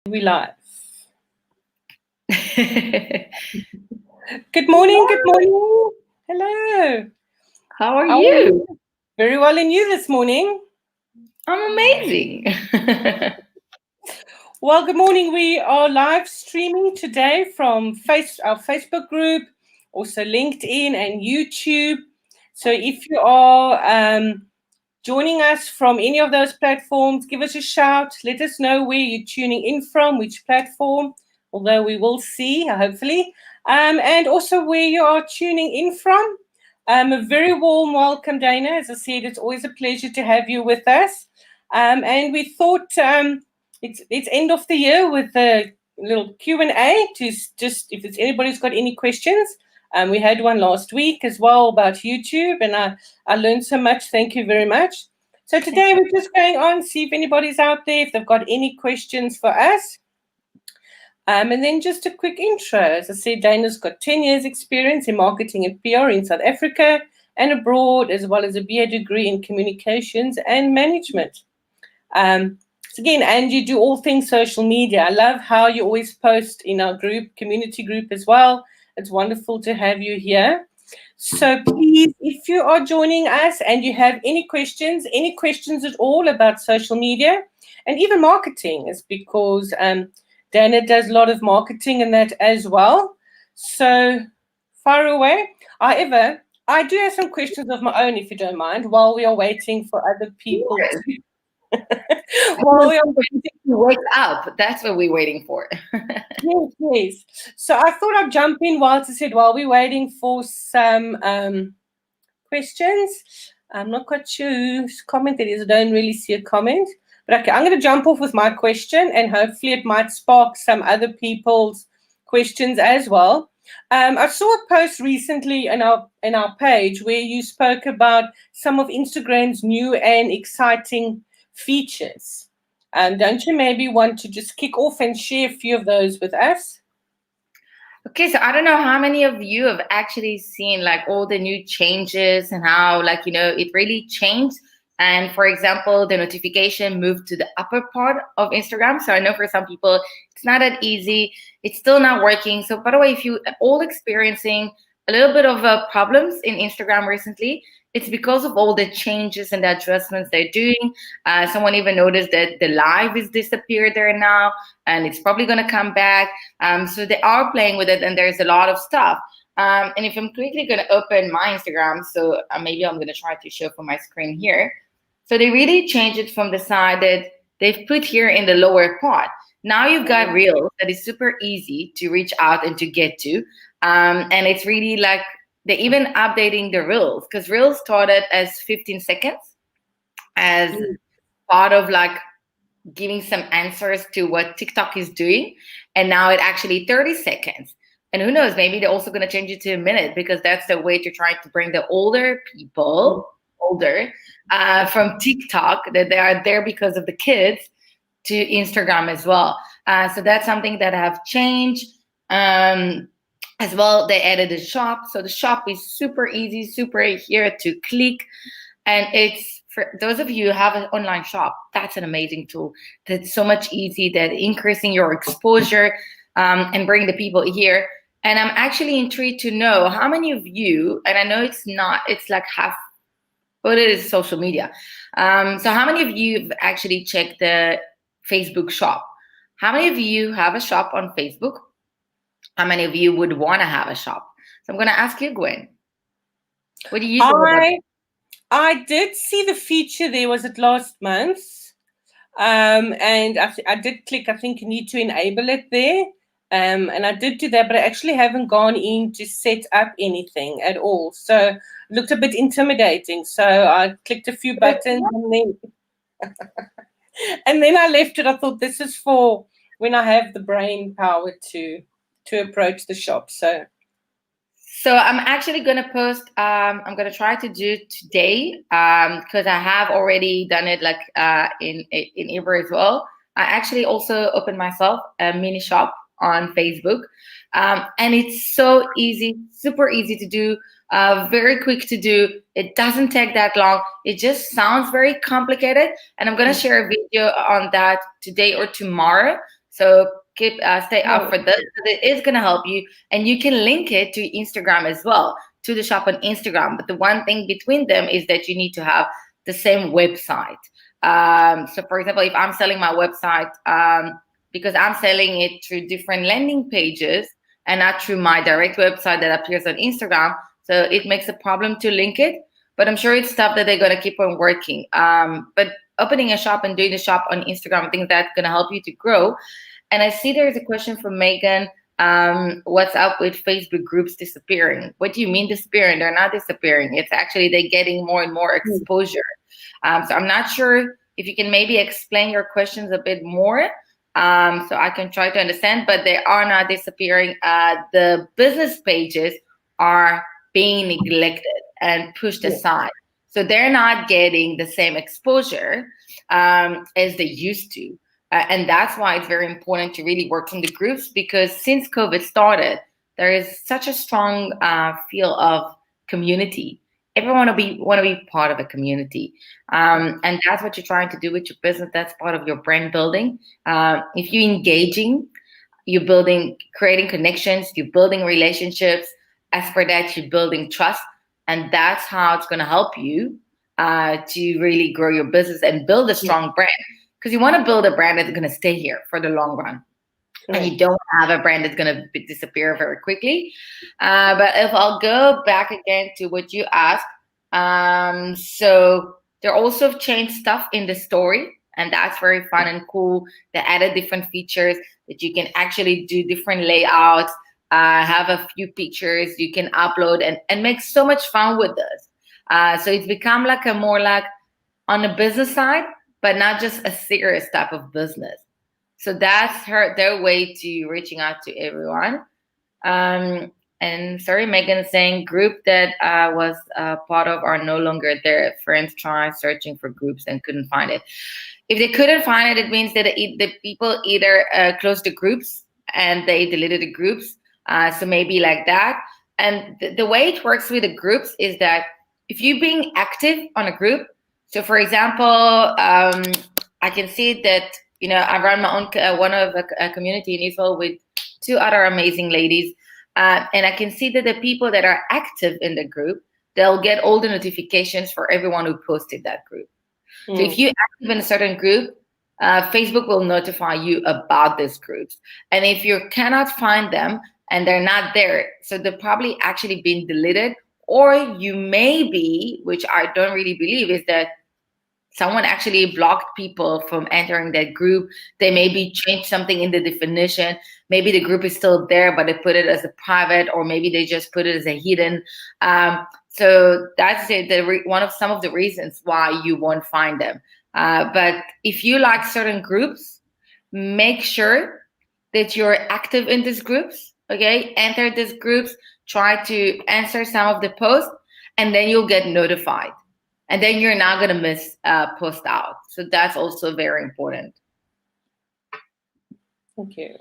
We live. Good Good morning. Good morning. Hello. How are How are you? you? Very well, and you this morning? I'm amazing. Well, good morning. We are live streaming today from our Facebook group, also LinkedIn and YouTube. So if you are joining us from any of those platforms, give us a shout. Let us know where you're tuning in from, which platform, although we will see, hopefully, and also where you are tuning in from. A very warm welcome, Dana. As I said, it's always a pleasure to have you with us. And we thought it's end of the year with a little Q&A to just if it's anybody's got any questions. We had one last week as well about YouTube, and I learned so much. Thank you very much. So today we're just going on, see if anybody's out there, if they've got any questions for us. And then just a quick intro. As I said, Dana's got 10 years experience in marketing and PR in South Africa and abroad, as well as a BA degree in communications and management. So again, and you do all things social media. I love how you always post in our group, community group as well. It's wonderful to have you here. So please, if you are joining us and you have any questions at all about social media and even marketing, is because Dana does a lot of marketing and that as well. So far away. However, I do have some questions of my own, if you don't mind, while we are waiting for other people Yes. to while we are waiting. Wake up. That's what we're waiting for. Yes, yes. So I thought I'd jump in whilst I said while we're waiting for some questions. I'm not quite sure whose comment it is. I don't really see a comment. But okay, I'm going to jump off with my question, and hopefully it might spark some other people's questions as well. I saw a post recently in our page where you spoke about some of Instagram's new and exciting features. Don't you maybe want to just kick off and share a few of those with us? Okay, so I don't know how many of you have actually seen like all the new changes and how it really changed. And for example, the notification moved to the upper part of Instagram. So I know for some people it's not that easy. It's still not working. So by the way, if you all experiencing a little bit of problems in Instagram recently, it's because of all the changes and the adjustments they're doing. Someone even noticed that the live is disappeared there now, and it's probably going to come back. So they are playing with it, and there's a lot of stuff. And if I'm quickly going to open my Instagram, so maybe I'm going to try to show from my screen here. So they really changed it from the side that they've put here in the lower part. Now you've got Reels that is super easy to reach out and to get to. And it's really like they're even updating the Reels, because Reels started as 15 seconds as part of like giving some answers to what TikTok is doing. And now it actually 30 seconds. And who knows, maybe they're also going to change it to a minute, because that's the way to try to bring the older people, from TikTok, that they are there because of the kids, to Instagram as well. So that's something that have changed. As well, they added a shop. So the shop is super easy, super here to click. And it's for those of you who have an online shop, that's an amazing tool. That's so much easy, that increasing your exposure and bring the people here. And I'm actually intrigued to know how many of you, and I know it's like half, but it is social media. So how many of you have actually checked the Facebook shop? How many of you have a shop on Facebook? How many of you would want to have a shop? So I'm going to ask you, Gwen. What do you think about that? I did see the feature there, was it last month? And I did click, I think you need to enable it there. And I did do that, but I actually haven't gone in to set up anything at all. So it looked a bit intimidating. So I clicked a few buttons and then I left it. I thought this is for when I have the brain power to approach the shop. So I'm actually going to post, I'm going to try to do today, because I have already done it like in Ibra as well. I actually also opened myself a mini shop on Facebook. And it's so easy, super easy to do, very quick to do. It doesn't take that long. It just sounds very complicated. And I'm going to share a video on that today or tomorrow, So stay up for this. It is going to help you, and you can link it to Instagram as well, to the shop on Instagram. But the one thing between them is that you need to have the same website. So for example, if I'm selling my website, because I'm selling it through different landing pages and not through my direct website that appears on Instagram, so it makes a problem to link it. But I'm sure it's stuff that they're going to keep on working. But opening a shop and doing the shop on Instagram, I think that's going to help you to grow. And I see there's a question from Megan. What's up with Facebook groups disappearing? What do you mean disappearing? They're not disappearing. It's actually they're getting more and more exposure. So I'm not sure if you can maybe explain your questions a bit more, so I can try to understand. But they are not disappearing. The business pages are being neglected and pushed aside. So they're not getting the same exposure as they used to. And that's why it's very important to really work on the groups, because since COVID started, there is such a strong feel of community. Everyone want to be part of a community, and that's what you're trying to do with your business. That's part of your brand building. If you're engaging, you're building, creating connections, you're building relationships. As for that, you're building trust, and that's how it's going to help you to really grow your business and build a strong brand. Because you want to build a brand that's going to stay here for the long run. And you don't have a brand that's going to disappear very quickly. But if I'll go back again to what you asked, so they also changed stuff in the story, and that's very fun and cool. They added different features that you can actually do different layouts, have a few pictures you can upload and make so much fun with this. So it's become like a more like on the business side, but not just a serious type of business. So that's their way to reaching out to everyone. And sorry, Megan is saying group that was part of are no longer there. Friends tried searching for groups and couldn't find it. If they couldn't find it, it means that the people either closed the groups and they deleted the groups. So maybe like that. And the way it works with the groups is that if you're being active on a group, so for example, I can see that, I run my own one of a community in Israel with two other amazing ladies. And I can see that the people that are active in the group, they'll get all the notifications for everyone who posted that group. So if you're active in a certain group, Facebook will notify you about these groups. And if you cannot find them and they're not there, so they're probably actually been deleted, or you may be, which I don't really believe, is that someone actually blocked people from entering that group. They maybe changed something in the definition. Maybe the group is still there, but they put it as a private, or maybe they just put it as a hidden. So that's it. Some of the reasons why you won't find them. But if you like certain groups, make sure that you're active in these groups. Okay, enter these groups. Try to answer some of the posts, and then you'll get notified. And then you're not going to miss post out. So that's also very important. Thank you.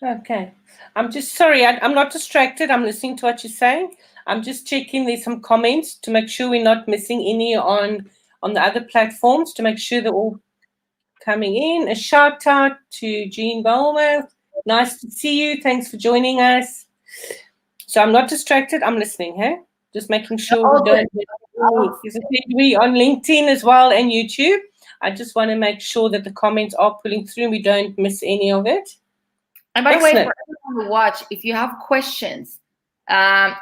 Okay. I'm just sorry. I'm not distracted. I'm listening to what you're saying. I'm just checking there's some comments to make sure we're not missing any on the other platforms, to make sure they're all coming in. A shout out to Jean Bowman. Nice to see you. Thanks for joining us. So I'm not distracted. I'm listening, hey? Just making sure we don't. We on LinkedIn as well and YouTube. I just want to make sure that the comments are pulling through and we don't miss any of it. And by the way, for everyone to watch, if you have questions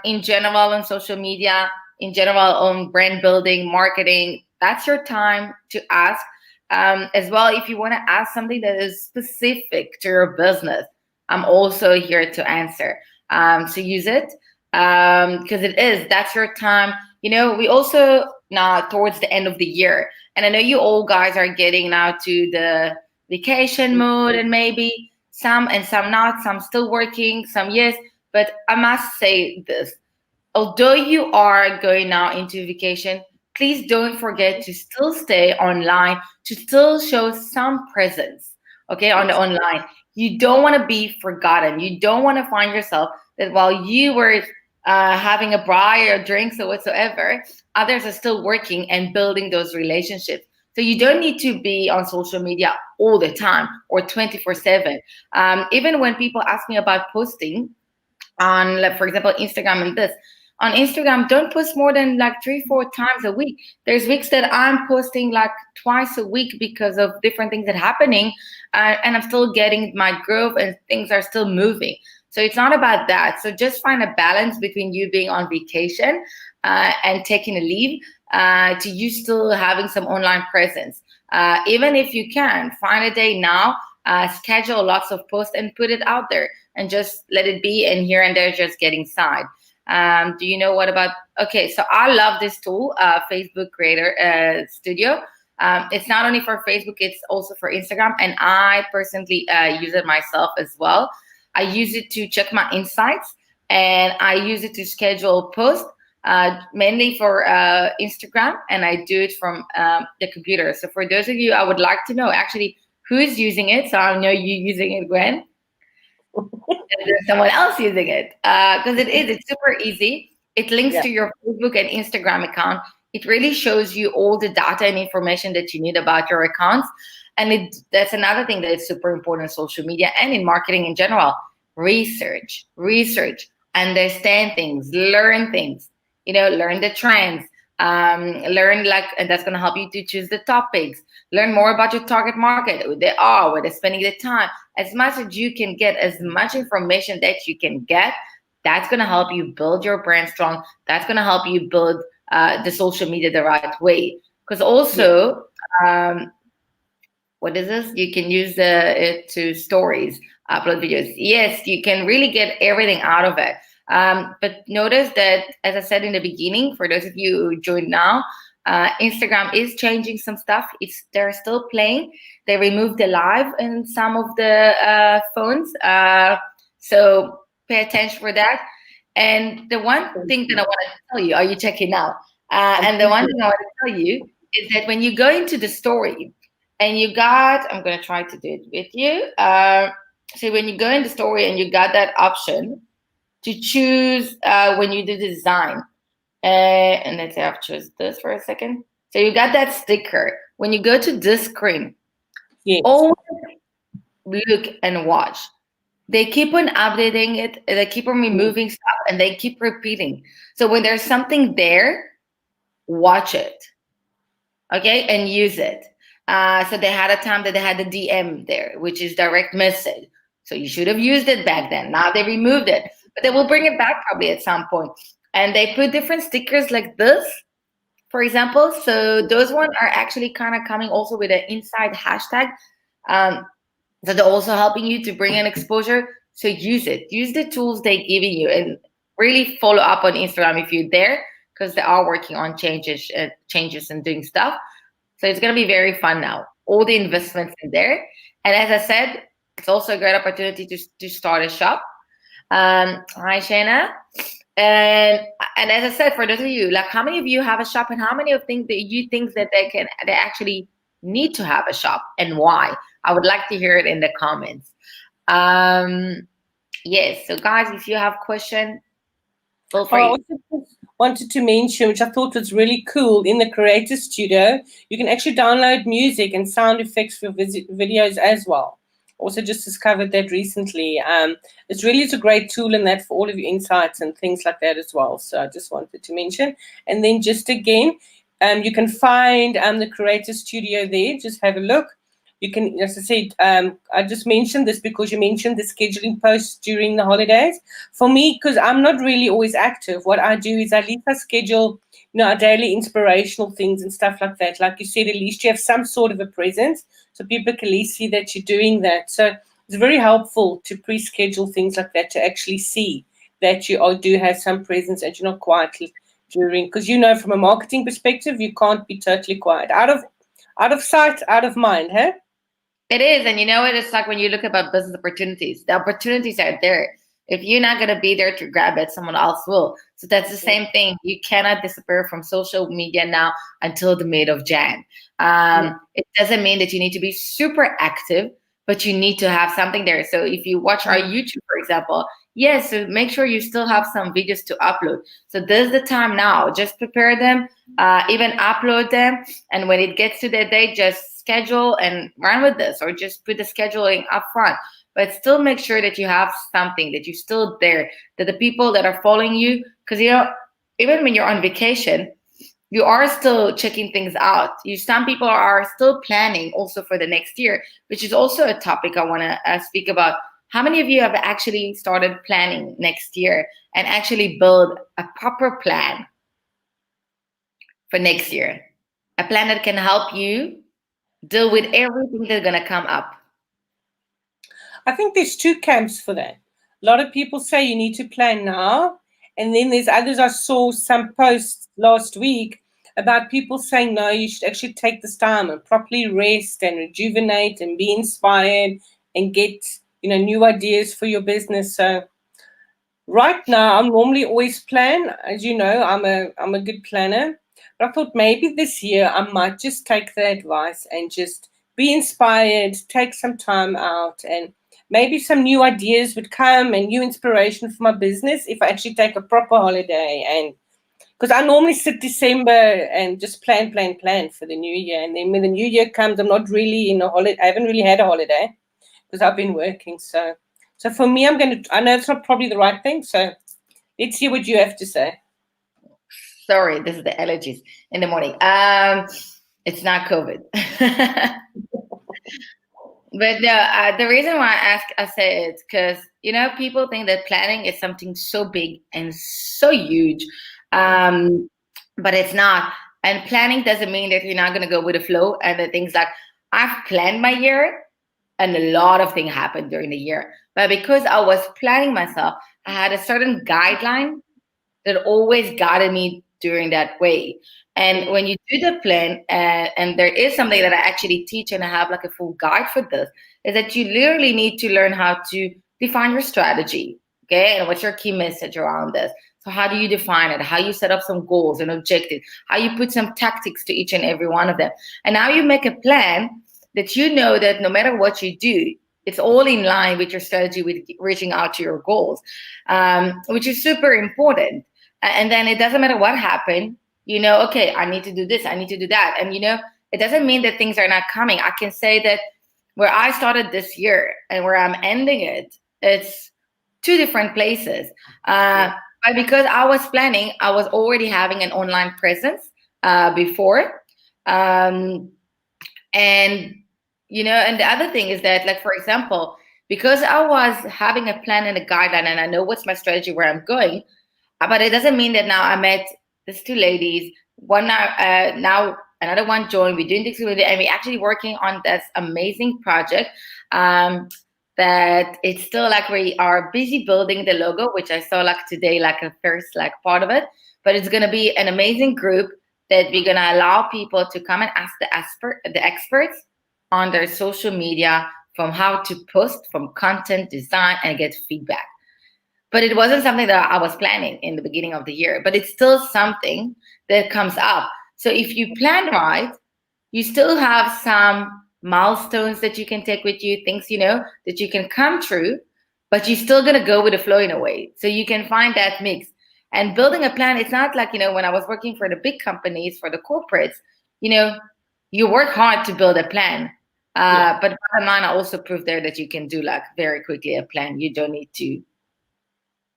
in general on social media, in general on brand building, marketing, that's your time to ask. As well, if you want to ask something that is specific to your business, I'm also here to answer. So use it. Because that's your time. We also now towards the end of the year, and I know you all guys are getting now to the vacation mode, and maybe some and some not, some still working, some yes. But I must say this, although you are going now into vacation, please don't forget to still stay online, to still show some presence, okay, on the online. You don't want to be forgotten. You don't want to find yourself that while you were having a braai or drinks or whatsoever, others are still working and building those relationships. So you don't need to be on social media all the time or 24/7. Even when people ask me about posting on, like, for example, Instagram and this, on Instagram, don't post more than like 3-4 times a week. There's weeks that I'm posting like twice a week because of different things that are happening, and I'm still getting my growth and things are still moving. So it's not about that. So just find a balance between you being on vacation and taking a leave to you still having some online presence. Even if you can, find a day now, schedule lots of posts and put it out there and just let it be. And here and there, just get inside. Do you know what about? Okay, so I love this tool, Facebook Creator Studio. It's not only for Facebook, it's also for Instagram. And I personally use it myself as well. I use it to check my insights, and I use it to schedule posts, mainly for Instagram, and I do it from the computer. So for those of you, I would like to know actually who's using it. So I know you using it, Gwen. There's someone else using it, because it's super easy. It links to your Facebook and Instagram account. It really shows you all the data and information that you need about your accounts. And that's another thing that is super important in social media and in marketing in general. Research, understand things, learn things, learn the trends, learn, and that's going to help you to choose the topics, learn more about your target market, who they are, where they're spending the time. As much as you can get, as much information that you can get, that's going to help you build your brand strong. That's going to help you build the social media the right way. Because also, what is this? You can use it to stories, upload videos. Yes, you can really get everything out of it. But notice that, as I said in the beginning, for those of you who joined now, Instagram is changing some stuff. They're still playing. They removed the live in some of the phones. So pay attention for that. And the one thing that I want to tell you, are you checking now? And the one thing I want to tell you is that when you go into the story and I'm going to try to do it with you. So when you go in the story and you got that option to choose when you do the design, and let's say I've chosen this for a second. So you got that sticker. When you go to this screen, always look and watch. They keep on updating it. They keep on removing stuff, and they keep repeating. So when there's something there, watch it, okay, and use it. So they had a time that they had the DM there, which is direct message. So you should have used it back then. Now they removed it, but they will bring it back probably at some point. And they put different stickers like this, for example. So those ones are actually kind of coming also with an inside hashtag. So they're also helping you to bring in exposure. So use it. Use the tools they're giving you, and really follow up on Instagram if you're there, because they are working on changes and doing stuff. So it's going to be very fun now. All the investments in there. And as I said, it's also a great opportunity to start a shop. Hi, Shana. And as I said, for those of you, like, how many of you have a shop, and how many of think that you think that they actually need to have a shop, and why? I would like to hear it in the comments. Yes. So guys, if you have questions, feel free. I also wanted to mention, which I thought was really cool, in the Creator Studio, you can actually download music and sound effects for videos as well. Also just discovered that recently. It's a great tool in that for all of your insights and things like that as well. So I just wanted to mention. And then just again, you can find the Creator Studio there. Just have a look. You can, as I said, I just mentioned this because you mentioned the scheduling posts during the holidays. For me, because I'm not really always active, what I do is at least I schedule, our daily inspirational things and stuff like that. Like you said, at least you have some sort of a presence, so people can at least see that you're doing that. So it's very helpful to pre-schedule things like that, to actually see that you do have some presence and you're not quietly during, because from a marketing perspective, you can't be totally quiet. Out of sight, out of mind, huh? It is. And it's like when you look about business opportunities, the opportunities are there. If you're not going to be there to grab it, someone else will. So that's the same thing. You cannot disappear from social media now until the mid of Jan. It doesn't mean that you need to be super active, but you need to have something there. So if you watch our YouTube, for example, yes, so make sure you still have some videos to upload. So there's the time now. Just prepare them, even upload them. And when it gets to that day, just schedule and run with this, or just put the scheduling up front. But still make sure that you have something, that you're still there, that the people that are following you, because even when you're on vacation, you are still checking things out. Some people are still planning also for the next year, which is also a topic I want to speak about. How many of you have actually started planning next year and actually build a proper plan for next year? A plan that can help you deal with everything that's going to come up. I think there's two camps for that. A lot of people say you need to plan now, and then there's others. I saw some posts last week about people saying no, you should actually take this time and properly rest and rejuvenate and be inspired and get new ideas for your business. So right now, I'm normally always plan. As you know, I'm a good planner. But I thought maybe this year I might just take the advice and just be inspired, take some time out, and maybe some new ideas would come and new inspiration for my business if I actually take a proper holiday. And because I normally sit December and just plan for the new year, and then when the new year comes, I'm not really in a holiday. I haven't really had a holiday because I've been working. So for me, I know it's not probably the right thing. So let's hear what you have to say. Sorry, this is the allergies in the morning. It's not COVID. But the reason why I say it, because people think that planning is something so big and so huge, but it's not. And planning doesn't mean that you're not going to go with the flow. And the things like, I've planned my year, and a lot of things happened during the year. But because I was planning myself, I had a certain guideline that always guided me during that way. And when you do the plan, and there is something that I actually teach, and I have like a full guide for this, is that you literally need to learn how to define your strategy, okay? And what's your key message around this? So how do you define it? How you set up some goals and objectives? How you put some tactics to each and every one of them? And now you make a plan that you know that no matter what you do, it's all in line with your strategy, with reaching out to your goals, which is super important. And then it doesn't matter what happened, okay, I need to do this, I need to do that. And, it doesn't mean that things are not coming. I can say that where I started this year and where I'm ending it, it's two different places. But because I was planning, I was already having an online presence before. And, and the other thing is that, like, for example, because I was having a plan and a guideline and I know what's my strategy, where I'm going, but it doesn't mean that now I met these two ladies. One now another one joined. We're doing this with it, and we're actually working on this amazing project. That it's still like we are busy building the logo, which I saw like today, like a first like part of it. But it's gonna be an amazing group that we're gonna allow people to come and ask the experts on their social media from how to post, from content design, and get feedback. But it wasn't something that I was planning in the beginning of the year, but it's still something that comes up. So if you plan right, you still have some milestones that you can take with you, things, that you can come true, but you're still going to go with the flow in a way. So you can find that mix. And building a plan, it's not like, when I was working for the big companies, for the corporates, you work hard to build a plan. But bottom line, I also proved there that you can do like very quickly a plan. You don't need to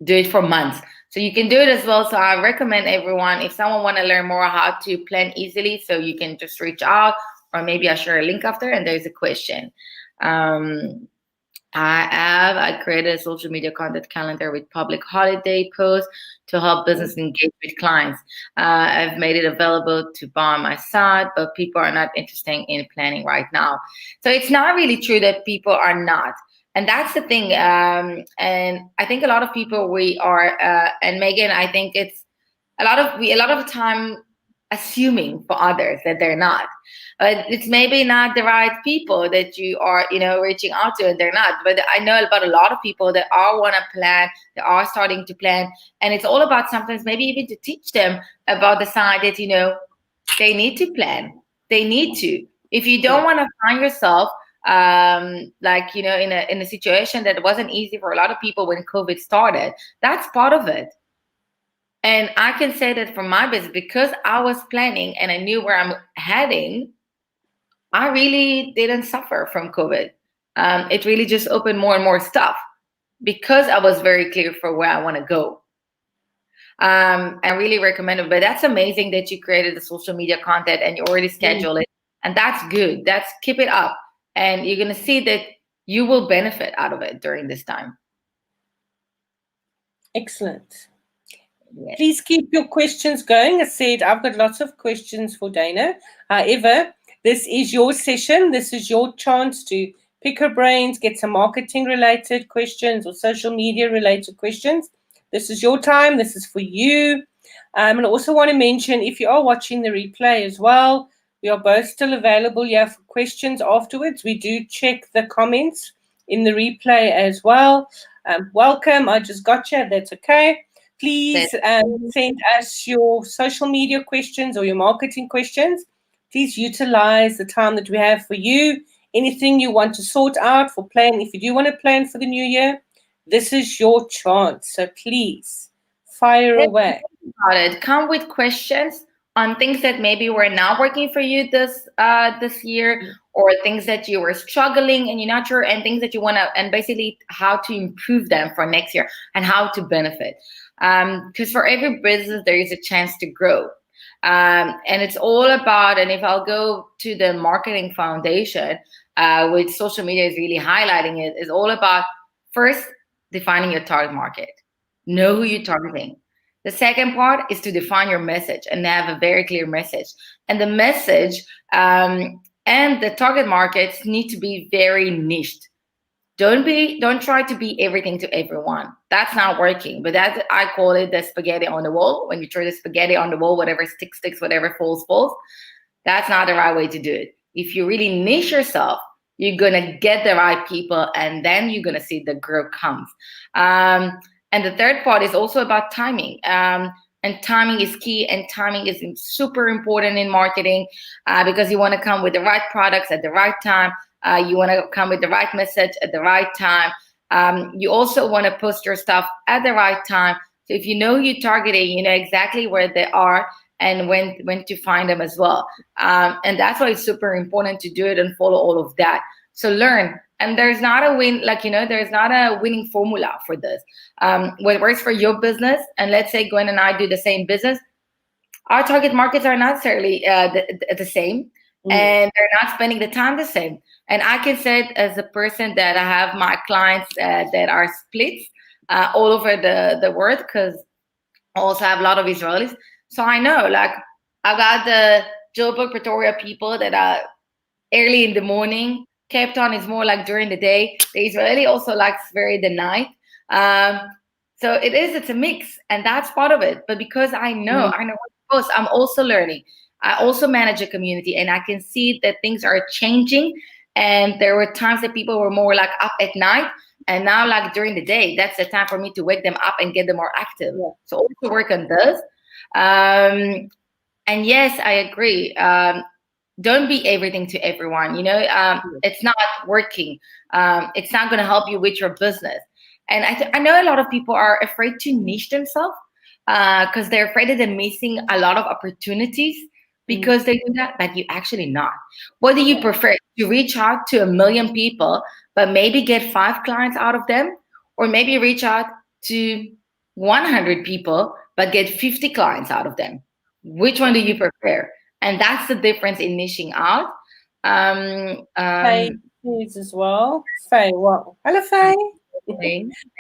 do it for months. So you can do it as well. So I recommend everyone, if someone want to learn more how to plan easily, so you can just reach out, or maybe I'll share a link after and there's a question. I created a social media content calendar with public holiday posts to help business engage with clients. I've made it available to buy on my site, but people are not interested in planning right now. So it's not really true that people are not. And that's the thing. And I think a lot of people we are, and Megan, I think it's a lot of time assuming for others that they're not. But it's maybe not the right people that you are, reaching out to, and they're not. But I know about a lot of people that are want to plan, that are starting to plan. And it's all about sometimes maybe even to teach them about the side that, they need to plan. They need to. If you don't want to find yourself like, you know, in a situation that wasn't easy for a lot of people when COVID started. That's part of it. And I can say that for my business, because I was planning and I knew where I'm heading, I really didn't suffer from COVID. It really just opened more and more stuff because I was very clear for where I want to go. I really recommend it. But that's amazing that you created the social media content and you already schedule it. And that's good. That's keep it up. And you're gonna see that you will benefit out of it during this time. Excellent. Yes. Please keep your questions going. I said I've got lots of questions for Dana. However, this is your session. This is your chance to pick her brains, get some marketing related questions or social media related questions. This is your time. This is for you. And I also want to mention, if you are watching the replay as well, we are both still available here for questions afterwards. We do check the comments in the replay as well. Welcome. I just got you. That's okay. Please send us your social media questions or your marketing questions. Please utilize the time that we have for you. Anything you want to sort out for plan, if you do want to plan for the new year, this is your chance. So please fire away. About it. Come with questions on things that maybe were not working for you this year, or things that you were struggling and you're not sure, and things that you want to, and basically how to improve them for next year and how to benefit. Because for every business there is a chance to grow. And it's all about, and if I'll go to the marketing foundation, which social media is really highlighting, it is all about first defining your target market. Know who you're targeting. The second part is to define your message and have a very clear message. And the message and the target markets need to be very niched. Don't try to be everything to everyone. That's not working. But that, I call it the spaghetti on the wall. When you throw the spaghetti on the wall, whatever sticks, whatever falls. That's not the right way to do it. If you really niche yourself, you're gonna get the right people, and then you're gonna see the growth comes. And the third part is also about timing. And timing is key, and timing is super important in marketing, because you want to come with the right products at the right time. You want to come with the right message at the right time. You also want to post your stuff at the right time. So if you know you're targeting, you know exactly where they are and when to find them as well. And that's why it's super important to do it and follow all of that. So learn. And there's not a there's not a winning formula for this. What works for your business, and let's say Gwen and I do the same business, our target markets are not necessarily the same, and they're not spending the time the same. And I can say it as a person that I have my clients that are split all over the world, because I also have a lot of Israelis. So I know, like, I got the Joburg, Pretoria people that are early in the morning. Cape Town is more like during the day. The Israeli also likes very the night. So it's a mix, and that's part of it. But because I know what to post, I'm also learning. I also manage a community, and I can see that things are changing. And there were times that people were more like up at night, and now like during the day, that's the time for me to wake them up and get them more active. Yeah. So also work on this. And yes, I agree. Don't be everything to everyone. It's not working. It's not going to help you with your business. And I know a lot of people are afraid to niche themselves because they're afraid that they're missing a lot of opportunities because they do that, but you're actually not. What do you prefer? To reach out to 1 million people, but maybe get 5 clients out of them? Or maybe reach out to 100 people, but get 50 clients out of them? Which one do you prefer? And that's the difference in niching out. Faye is as well. Faye, well, hello, Faye.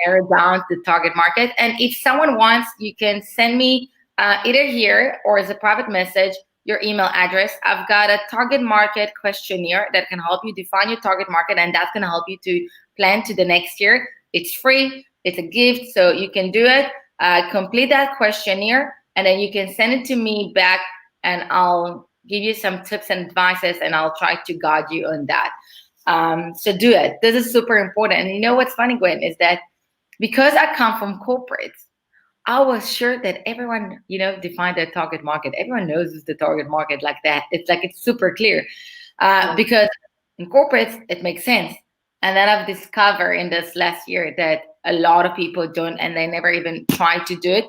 Narrow down the target market. And if someone wants, you can send me either here or as a private message your email address. I've got a target market questionnaire that can help you define your target market, and that's going to help you to plan to the next year. It's free. It's a gift, so you can do it. Complete that questionnaire, and then you can send it to me back, and I'll give you some tips and advices, and I'll try to guide you on that. So do it. This is super important. And you know what's funny, Gwen, is that because I come from corporates, I was sure that everyone, defined their target market. Everyone knows the target market like that. It's like it's super clear because In corporates, it makes sense. And then I've discovered in this last year that a lot of people don't, and they never even try to do it.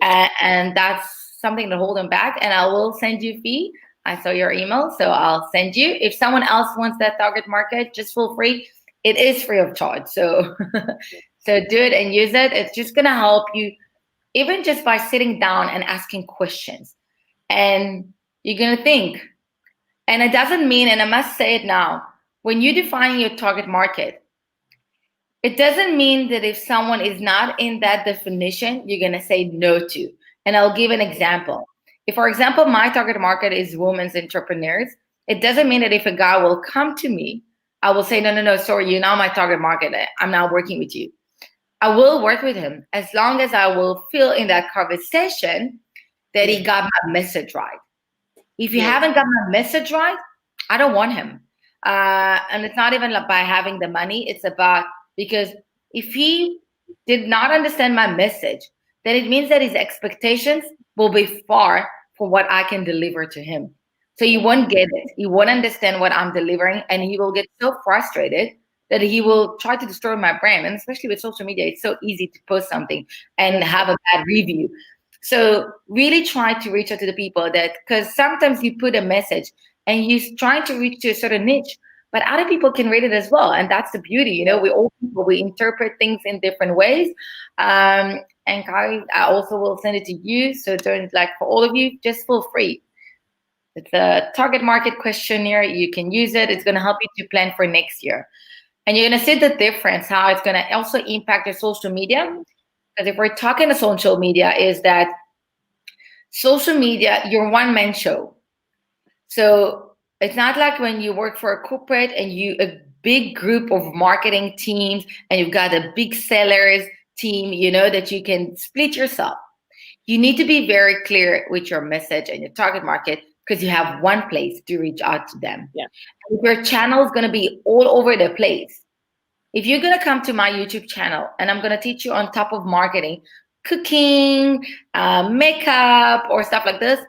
And that's something to hold them back. And I will send you fee. I saw your email, so I'll send you. If someone else wants that target market, just feel free. It is free of charge. So, so do it and use it. It's just going to help you, even just by sitting down and asking questions. And you're going to think, and it doesn't mean, and I must say it now, when you define your target market, it doesn't mean that if someone is not in that definition, you're going to say no to. And I'll give an example. If, for example, my target market is women's entrepreneurs, it doesn't mean that if a guy will come to me, I will say, no, sorry, you're not my target market. I'm not working with you. I will work with him as long as I will feel in that conversation that he got my message right. If you haven't got my message right, I don't want him. And it's not even by having the money. It's about, because if he did not understand my message, then it means that his expectations will be far from what I can deliver to him. So he won't get it. He won't understand what I'm delivering, and he will get so frustrated that he will try to destroy my brand. And especially with social media, it's so easy to post something and have a bad review. So really try to reach out to the people that, because sometimes you put a message and you're trying to reach to a certain niche, but other people can read it as well. And that's the beauty, you know, we all people, we interpret things in different ways. And Kari, I also will send it to you. So don't, like, for all of you, just feel free. It's a target market questionnaire. You can use it. It's going to help you to plan for next year. And you're going to see the difference, how it's going to also impact your social media. Because if we're talking to social media, is that social media, you're one-man show. So it's not like when you work for a corporate and you a big group of marketing teams and you've got a big sellers team, you know, that you can split yourself. You need to be very clear with your message and your target market, because you have one place to reach out to them. Yeah. If your channel is going to be all over the place, if you're going to come to my YouTube channel and I'm going to teach you on top of marketing, cooking, makeup, or stuff like this,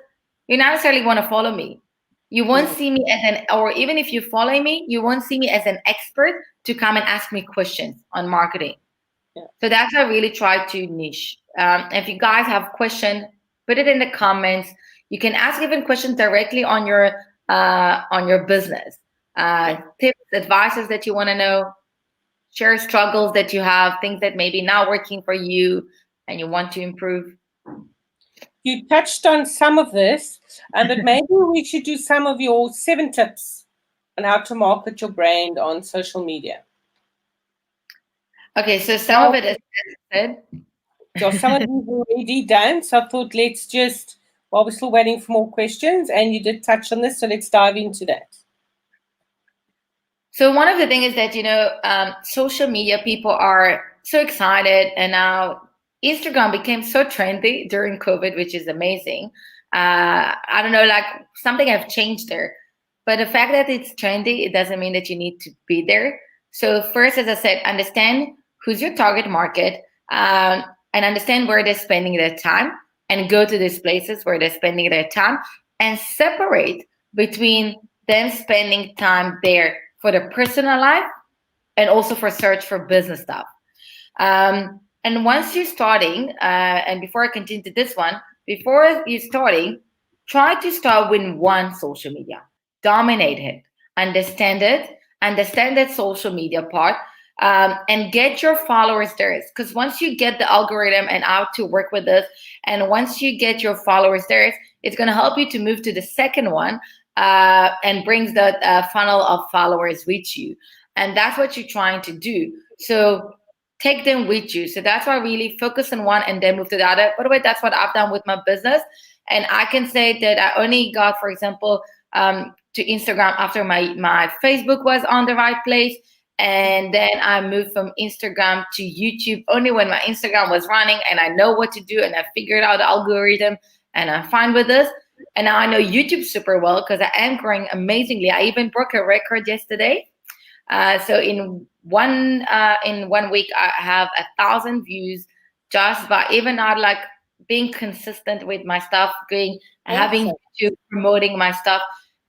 you not necessarily want to follow me. You won't see me as an, or even if you follow me, you won't see me as an expert to come and ask me questions on marketing. Yeah. So that's why I really try to niche. If you guys have questions, put it in the comments. You can ask even questions directly on your business. Tips, advices that you want to know. Share struggles that you have, things that maybe not working for you and you want to improve. You touched on some of this, but maybe we should do some of your 7 tips on how to market your brand on social media. Okay, so some of it is said. So some of you've already done. So I thought let's just, while we're still waiting for more questions, and you did touch on this, so let's dive into that. So one of the things is that, you know, social media people are so excited, and now Instagram became so trendy during COVID, which is amazing. I don't know, like something have changed there. But the fact that it's trendy, it doesn't mean that you need to be there. So first, as I said, understand who's your target market, and understand where they're spending their time, and go to these places where they're spending their time, and separate between them spending time there for their personal life and also for search for business stuff. And once you're starting, and before I continue to this one, before you're starting, try to start with one social media. Dominate it. Understand that social media part, and get your followers there. Because once you get the algorithm and how to work with this, and once you get your followers there, it's going to help you to move to the second one, and brings that funnel of followers with you. And that's what you're trying to do. So take them with you. So that's why I really focus on one and then move to the other. By the way, that's what I've done with my business. And I can say that I only got, for example, to Instagram after my Facebook was on the right place. And then I moved from Instagram to YouTube only when my Instagram was running and I know what to do and I figured out the algorithm and I'm fine with this. And now I know YouTube super well because I am growing amazingly. I even broke a record yesterday. So in one week, I have 1,000 views just by even not like being consistent with my stuff, having YouTube promoting my stuff.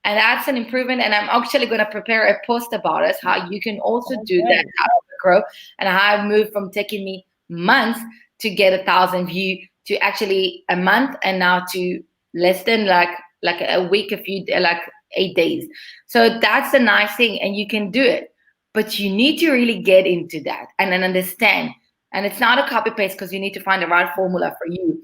And that's an improvement. And I'm actually going to prepare a post about it, how you can also do that, how to grow, and how I've moved from taking me months to get 1,000 view to actually a month, and now to less than like a week, like 8 days. So that's the nice thing, and you can do it, but you need to really get into that and then understand. And it's not a copy paste, because you need to find the right formula for you.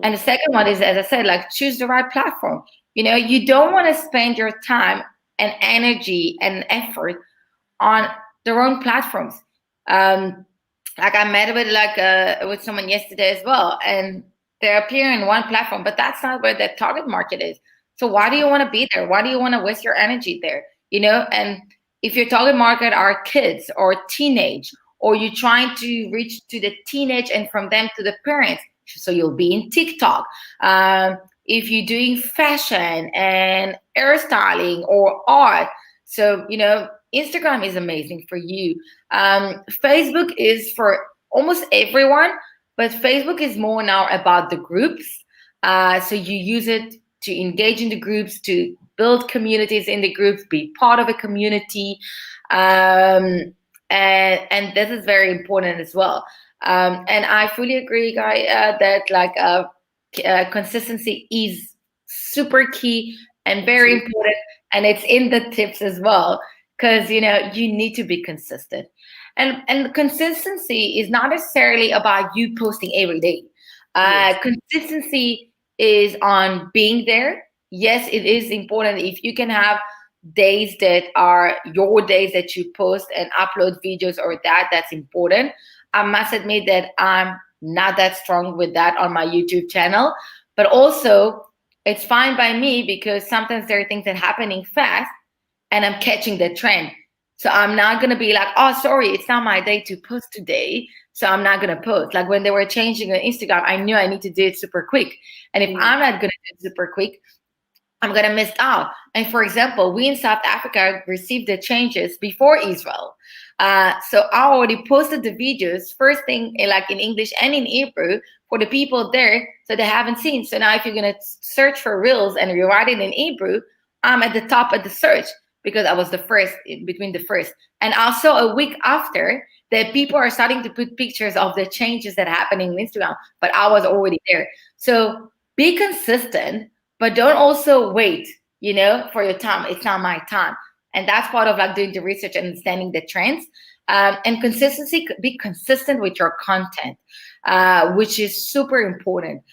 And the second one is, as I said, like, choose the right platform. You don't want to spend your time and energy and effort on the wrong platforms. Like, I met with someone yesterday as well, and they're appearing in one platform, but that's not where the target market is. So why do you want to be there? Why do you want to waste your energy there? And if your target market are kids or teenage, or you're trying to reach to the teenage and from them to the parents, so you'll be in TikTok. If you're doing fashion and hairstyling or art, so Instagram is amazing for you. Facebook is for almost everyone, but Facebook is more now about the groups. So you use it to engage in the groups, to build communities in the groups, be part of a community. And this is very important as well. And I fully agree, Guy, that consistency is super key and very important, and it's in the tips as well, because you need to be consistent, and consistency is not necessarily about you posting every day. Yes. Consistency is on being there. Yes, it is important if you can have days that are your days that you post and upload videos, or that's important. I must admit that I'm not that strong with that on my YouTube channel, but also it's fine by me, because sometimes there are things that are happening fast and I'm catching the trend. So I'm not going to be like, oh, sorry, it's not my day to post today, so I'm not going to post. Like when they were changing on Instagram, I knew I need to do it super quick. And if I'm not going to do it super quick, I'm going to miss out. And for example, we in South Africa received the changes before Israel. So I already posted the videos first thing, like in English and in Hebrew, for the people there, so they haven't seen. So now if you're going to search for Reels and you write it in Hebrew, I'm at the top of the search, because I was the first, between the first. And also a week after, that people are starting to put pictures of the changes that are happening on Instagram, but I was already there. So be consistent, but don't also wait, for your time. It's not my time. And that's part of like doing the research and understanding the trends. And consistency, be consistent with your content, which is super important.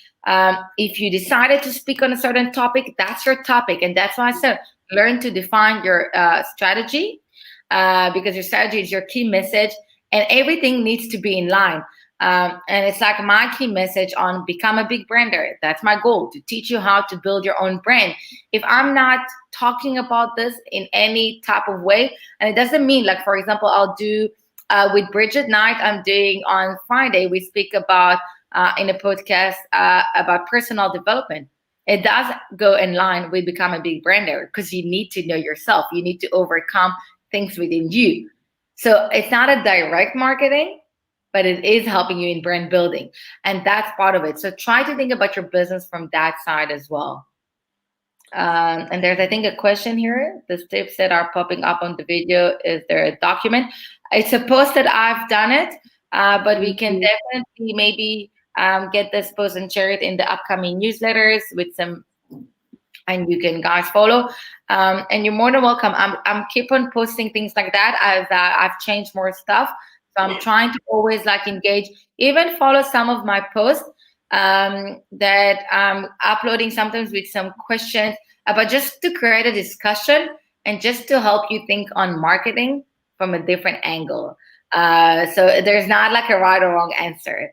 If you decided to speak on a certain topic, that's your topic. And that's why I said, learn to define your strategy, because your strategy is your key message, and everything needs to be in line. And it's like my key message on become a big brander. That's my goal, to teach you how to build your own brand. If I'm not talking about this in any type of way, and it doesn't mean, like, for example, I'll do with Bridget Knight, I'm doing on Friday, we speak about in a podcast about personal development. It does go in line with become a big brander, because you need to know yourself. You need to overcome things within you. So it's not a direct marketing, but it is helping you in brand building. And that's part of it. So try to think about your business from that side as well. And there's, I think, a question here. The tips that are popping up on the video, is there a document? It's a post that I've done it, but we can definitely maybe get this post and share it in the upcoming newsletters with some, and you can guys follow. And you're more than welcome. I'm keep on posting things like that as I've changed more stuff. So I'm trying to always like engage, even follow some of my posts that I'm uploading sometimes with some questions, but just to create a discussion and just to help you think on marketing from a different angle. So there's not like a right or wrong answer.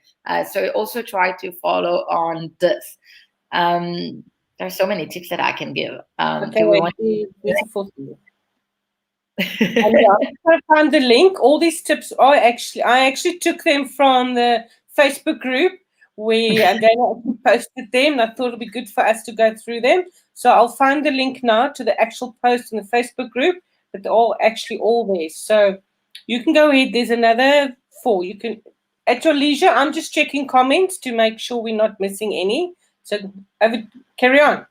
So also try to follow on this. There's so many tips that I can give. Okay, beautiful. And I'm trying to find the link. All these tips are I actually took them from the Facebook group. And then I posted them, and I thought it'd be good for us to go through them. So I'll find the link now to the actual post in the Facebook group, but they're all there. So you can go ahead. There's another 4. You can, at your leisure. I'm just checking comments to make sure we're not missing any. So carry on.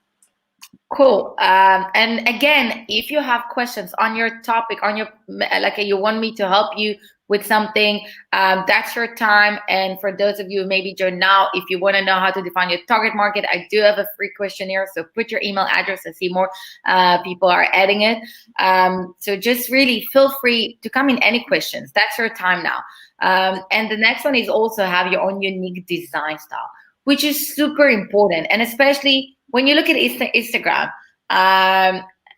Cool. And again, if you have questions on your topic, on your like you want me to help you with something, that's your time. And for those of you who maybe join now, if you want to know how to define your target market, I do have a free questionnaire. So put your email address. I see more people are adding it. So just really feel free to come in any questions. That's your time now. And the next one is also have your own unique design style, which is super important. And especially when you look at Instagram,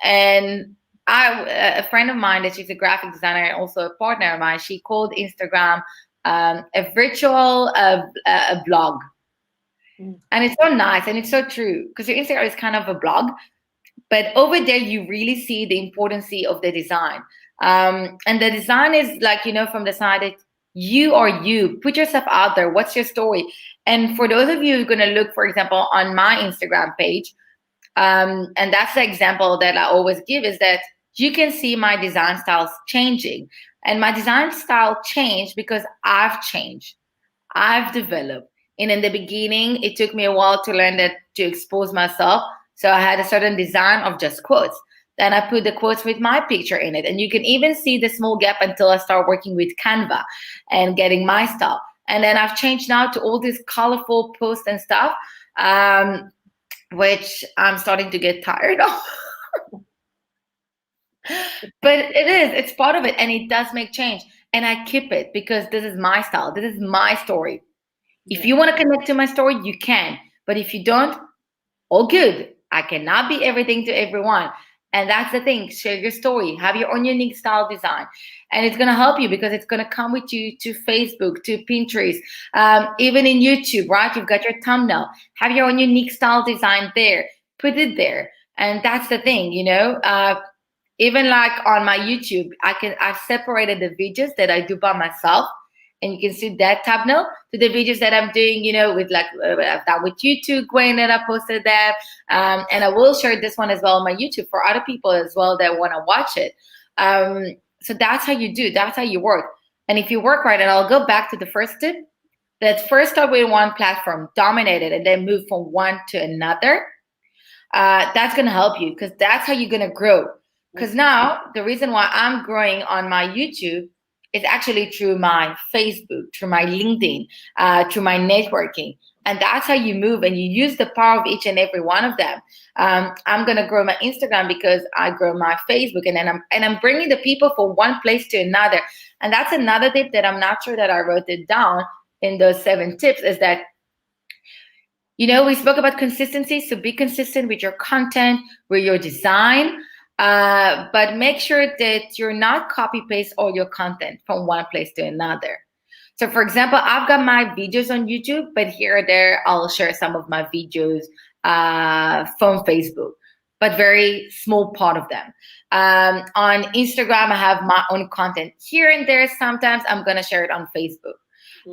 and a friend of mine that she's a graphic designer and also a partner of mine, she called Instagram a virtual a blog. And it's so nice and it's so true because your Instagram is kind of a blog, but over there you really see the importance of the design. And the design is like, from the side that you are you. Put yourself out there. What's your story? And for those of you who are going to look, for example, on my Instagram page, and that's the example that I always give, is that you can see my design styles changing. And my design style changed because I've changed. I've developed. And in the beginning, it took me a while to learn that, to expose myself. So I had a certain design of just quotes. Then I put the quotes with my picture in it. And you can even see the small gap until I start working with Canva and getting my style. And then I've changed now to all these colorful posts and stuff, which I'm starting to get tired of. But it's part of it. And it does make change. And I keep it because this is my style. This is my story. If you want to connect to my story, you can. But if you don't, all good. I cannot be everything to everyone. And that's the thing. Share your story. Have your own unique style design. And it's going to help you because it's going to come with you to Facebook, to Pinterest, even in YouTube, right? You've got your thumbnail. Have your own unique style design there. Put it there. And that's the thing, even like on my YouTube, I've separated the videos that I do by myself. And you can see that thumbnail to the videos that I'm doing, with like I've done with YouTube, Gwen, that I posted that. And I will share this one as well on my YouTube for other people as well that want to watch it. So that's how you do. That's how you work. And if you work right, and I'll go back to the first tip, that first start with one platform, dominate it, and then move from one to another. That's going to help you because that's how you're going to grow. Because now the reason why I'm growing on my YouTube is actually through my Facebook, through my LinkedIn, through my networking. And that's how you move, and you use the power of each and every one of them. I'm gonna grow my Instagram because I grow my Facebook, and then I'm bringing the people from one place to another. And that's another tip that I'm not sure that I wrote it down in those 7 tips, is that, we spoke about consistency. So be consistent with your content, with your design. But make sure that you're not copy paste all your content from one place to another. So for example, I've got my videos on YouTube, but here or there, I'll share some of my videos from Facebook, but very small part of them. On Instagram, I have my own content here and there. Sometimes I'm going to share it on Facebook.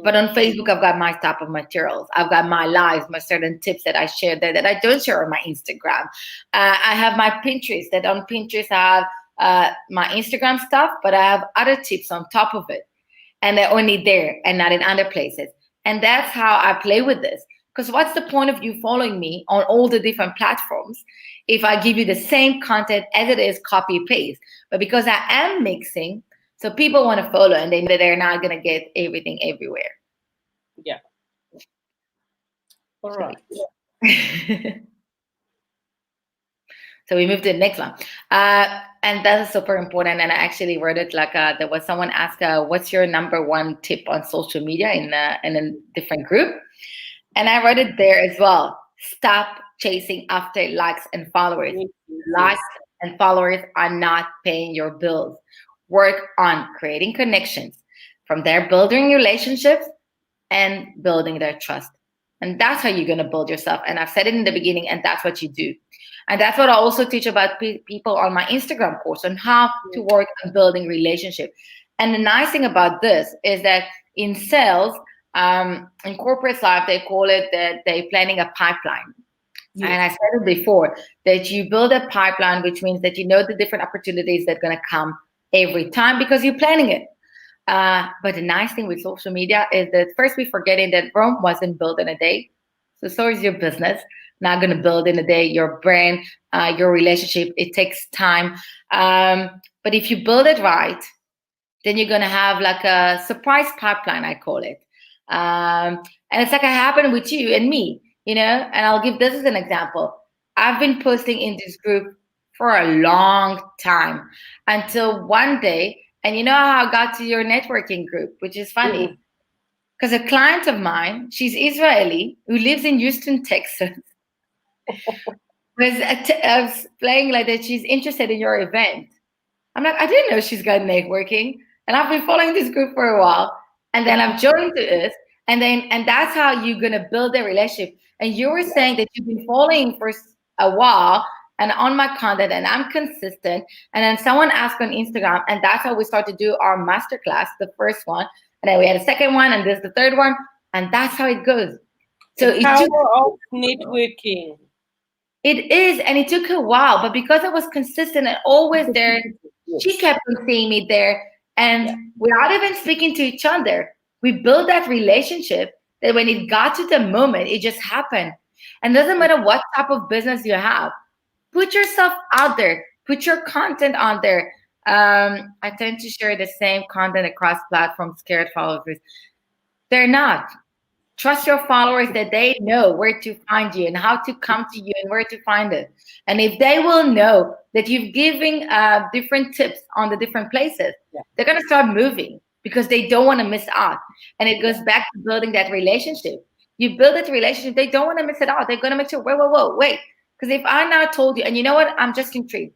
But on Facebook, I've got my type of materials. I've got my lives, my certain tips that I share there that I don't share on my Instagram. I have my Pinterest, that on Pinterest I have my Instagram stuff, but I have other tips on top of it. And they're only there and not in other places. And that's how I play with this. Because what's the point of you following me on all the different platforms if I give you the same content as it is copy paste? But because I am mixing, so people want to follow, and they're not going to get everything everywhere. Yeah. All right. So we move to the next one. And that is super important. And I actually wrote it like there was someone asked, what's your number one tip on social media in a different group? And I wrote it there as well. Stop chasing after likes and followers. Likes and followers are not paying your bills. Work on creating connections. From there, building relationships and building their trust. And that's how you're going to build yourself. And I've said it in the beginning, and that's what you do. And that's what I also teach about people on my Instagram course on how to work on building relationship. And the nice thing about this is that in sales, in corporate life, they call it that they're planning a pipeline. Yes. And I said it before, that you build a pipeline, which means that you know the different opportunities that are going to come every time because you're planning it. But the nice thing with social media is that first we're forgetting that Rome wasn't built in a day. So is your business. not going to build in a day. Your brand, your relationship, it takes time. But if you build it right, then you're going to have like a surprise pipeline, I call it. And it's like it happened with you and me, and I'll give this as an example. I've been posting in this group for a long time until one day, and you know how I got to your networking group, which is funny because a client of mine, she's Israeli, who lives in Houston, Texas, was playing like that. She's interested in your event. I'm like, I didn't know she's got networking. And I've been following this group for a while. And then I've joined it. And that's how you're going to build a relationship. And you were saying that you've been following for a while and on my content, and I'm consistent. And then someone asked on Instagram, and that's how we started to do our masterclass, the first one. And then we had a second one, and there's the third one. And that's how it goes. So the power of networking. It is, and it took a while, but because I was consistent and always there, she kept on seeing me there. And without even speaking to each other, we built that relationship that when it got to the moment, it just happened. And it doesn't matter what type of business you have, put yourself out there, put your content on there. I tend to share the same content across platforms, scared followers. They're not. Trust your followers that they know where to find you and how to come to you and where to find it. And if they will know that you're giving different tips on the different places, they're going to start moving because they don't want to miss out. And it goes back to building that relationship. You build that relationship, they don't want to miss it out. They're going to make sure, wait. Because if I now told you, and you know what, I'm just intrigued.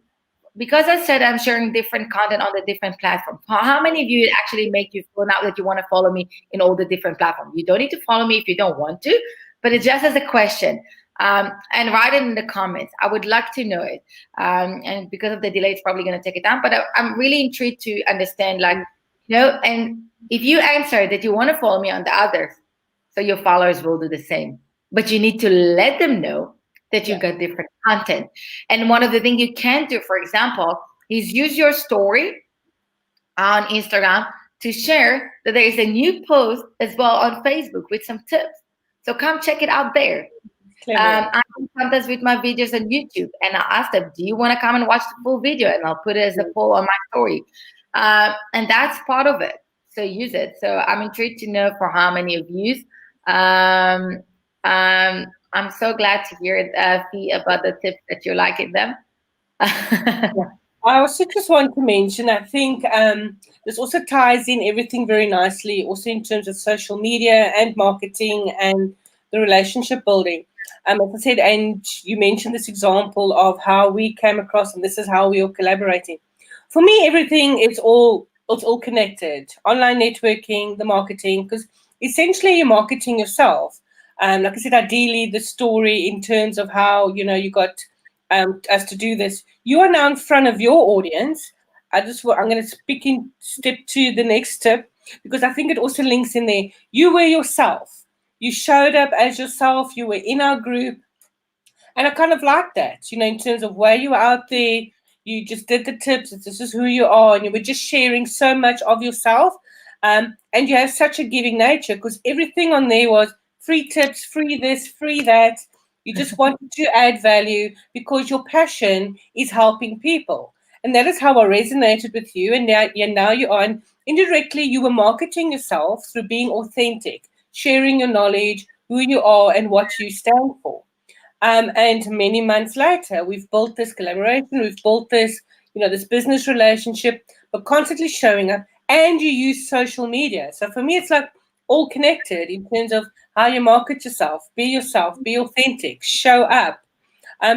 Because I said I'm sharing different content on the different platforms. How many of you it actually make you feel now that you want to follow me in all the different platforms? You don't need to follow me if you don't want to, but it's just as a question. And write it in the comments. I would like to know it. And because of the delay, it's probably going to take it down. But I'm really intrigued to understand, and if you answer that you want to follow me on the others, so your followers will do the same. But you need to let them know that you've got different content. And one of the things you can do, for example, is use your story on Instagram to share that there is a new post as well on Facebook with some tips. So come check it out there. I do sometimes with my videos on YouTube, and I ask them, do you want to come and watch the full video? And I'll put it as a poll on my story. And that's part of it. So use it. So I'm intrigued to know for how many of you. I'm so glad to hear, Fee, about the tips that you're liking them. I also just want to mention, I think this also ties in everything very nicely, also in terms of social media and marketing and the relationship building. As I said, and you mentioned this example of how we came across, and this is how we are collaborating. For me, everything is all connected. Online networking, the marketing, because essentially you're marketing yourself. Like I said, ideally the story in terms of how, you got us to do this. You are now in front of your audience. I'm going to step to the next tip, because I think it also links in there. You were yourself. You showed up as yourself. You were in our group. And I kind of like that, in terms of where you were out there. You just did the tips. This is who you are. And you were just sharing so much of yourself. And you have such a giving nature, because everything on there was free tips, free this, free that. You just wanted to add value because your passion is helping people. And that is how I resonated with you. And now you're on. Indirectly, you were marketing yourself through being authentic, sharing your knowledge, who you are, and what you stand for. And many months later, we've built this collaboration, we've built this, this business relationship, but constantly showing up. And you use social media. So for me, it's like all connected in terms of how you market yourself, be authentic, show up.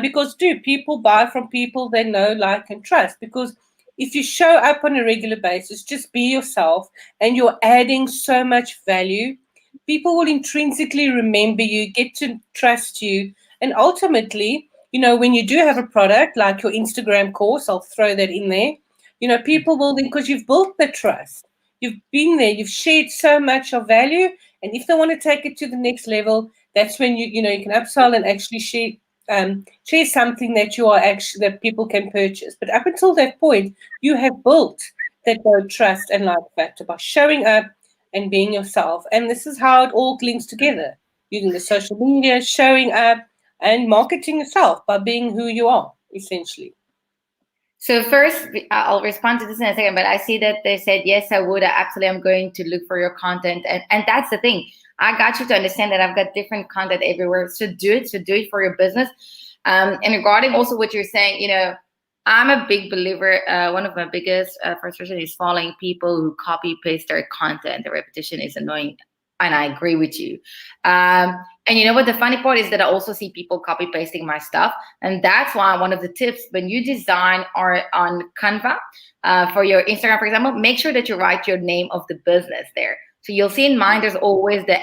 Because people buy from people they know, like, and trust. Because if you show up on a regular basis, just be yourself, and you're adding so much value, people will intrinsically remember you, get to trust you. And ultimately, when you do have a product like your Instagram course, I'll throw that in there, people will then, because you've built the trust, you've been there, you've shared so much of value. And if they want to take it to the next level, that's when you can upsell and actually share something that people can purchase. But up until that point, you have built that trust and like factor by showing up and being yourself. And this is how it all links together, using the social media, showing up, and marketing yourself by being who you are, essentially. So first, I'll respond to this in a second, but I see that they said, yes, I would. Absolutely, I'm going to look for your content. And that's the thing. I got you to understand that I've got different content everywhere. So do it. So do it for your business. And regarding also what you're saying, I'm a big believer. One of my biggest frustration is following people who copy paste their content. The repetition is annoying, and I agree with you. And you know what? The funny part is that I also see people copy pasting my stuff, and that's why one of the tips when you design or on Canva for your Instagram, for example, make sure that you write your name of the business there. So you'll see in mine, there's always the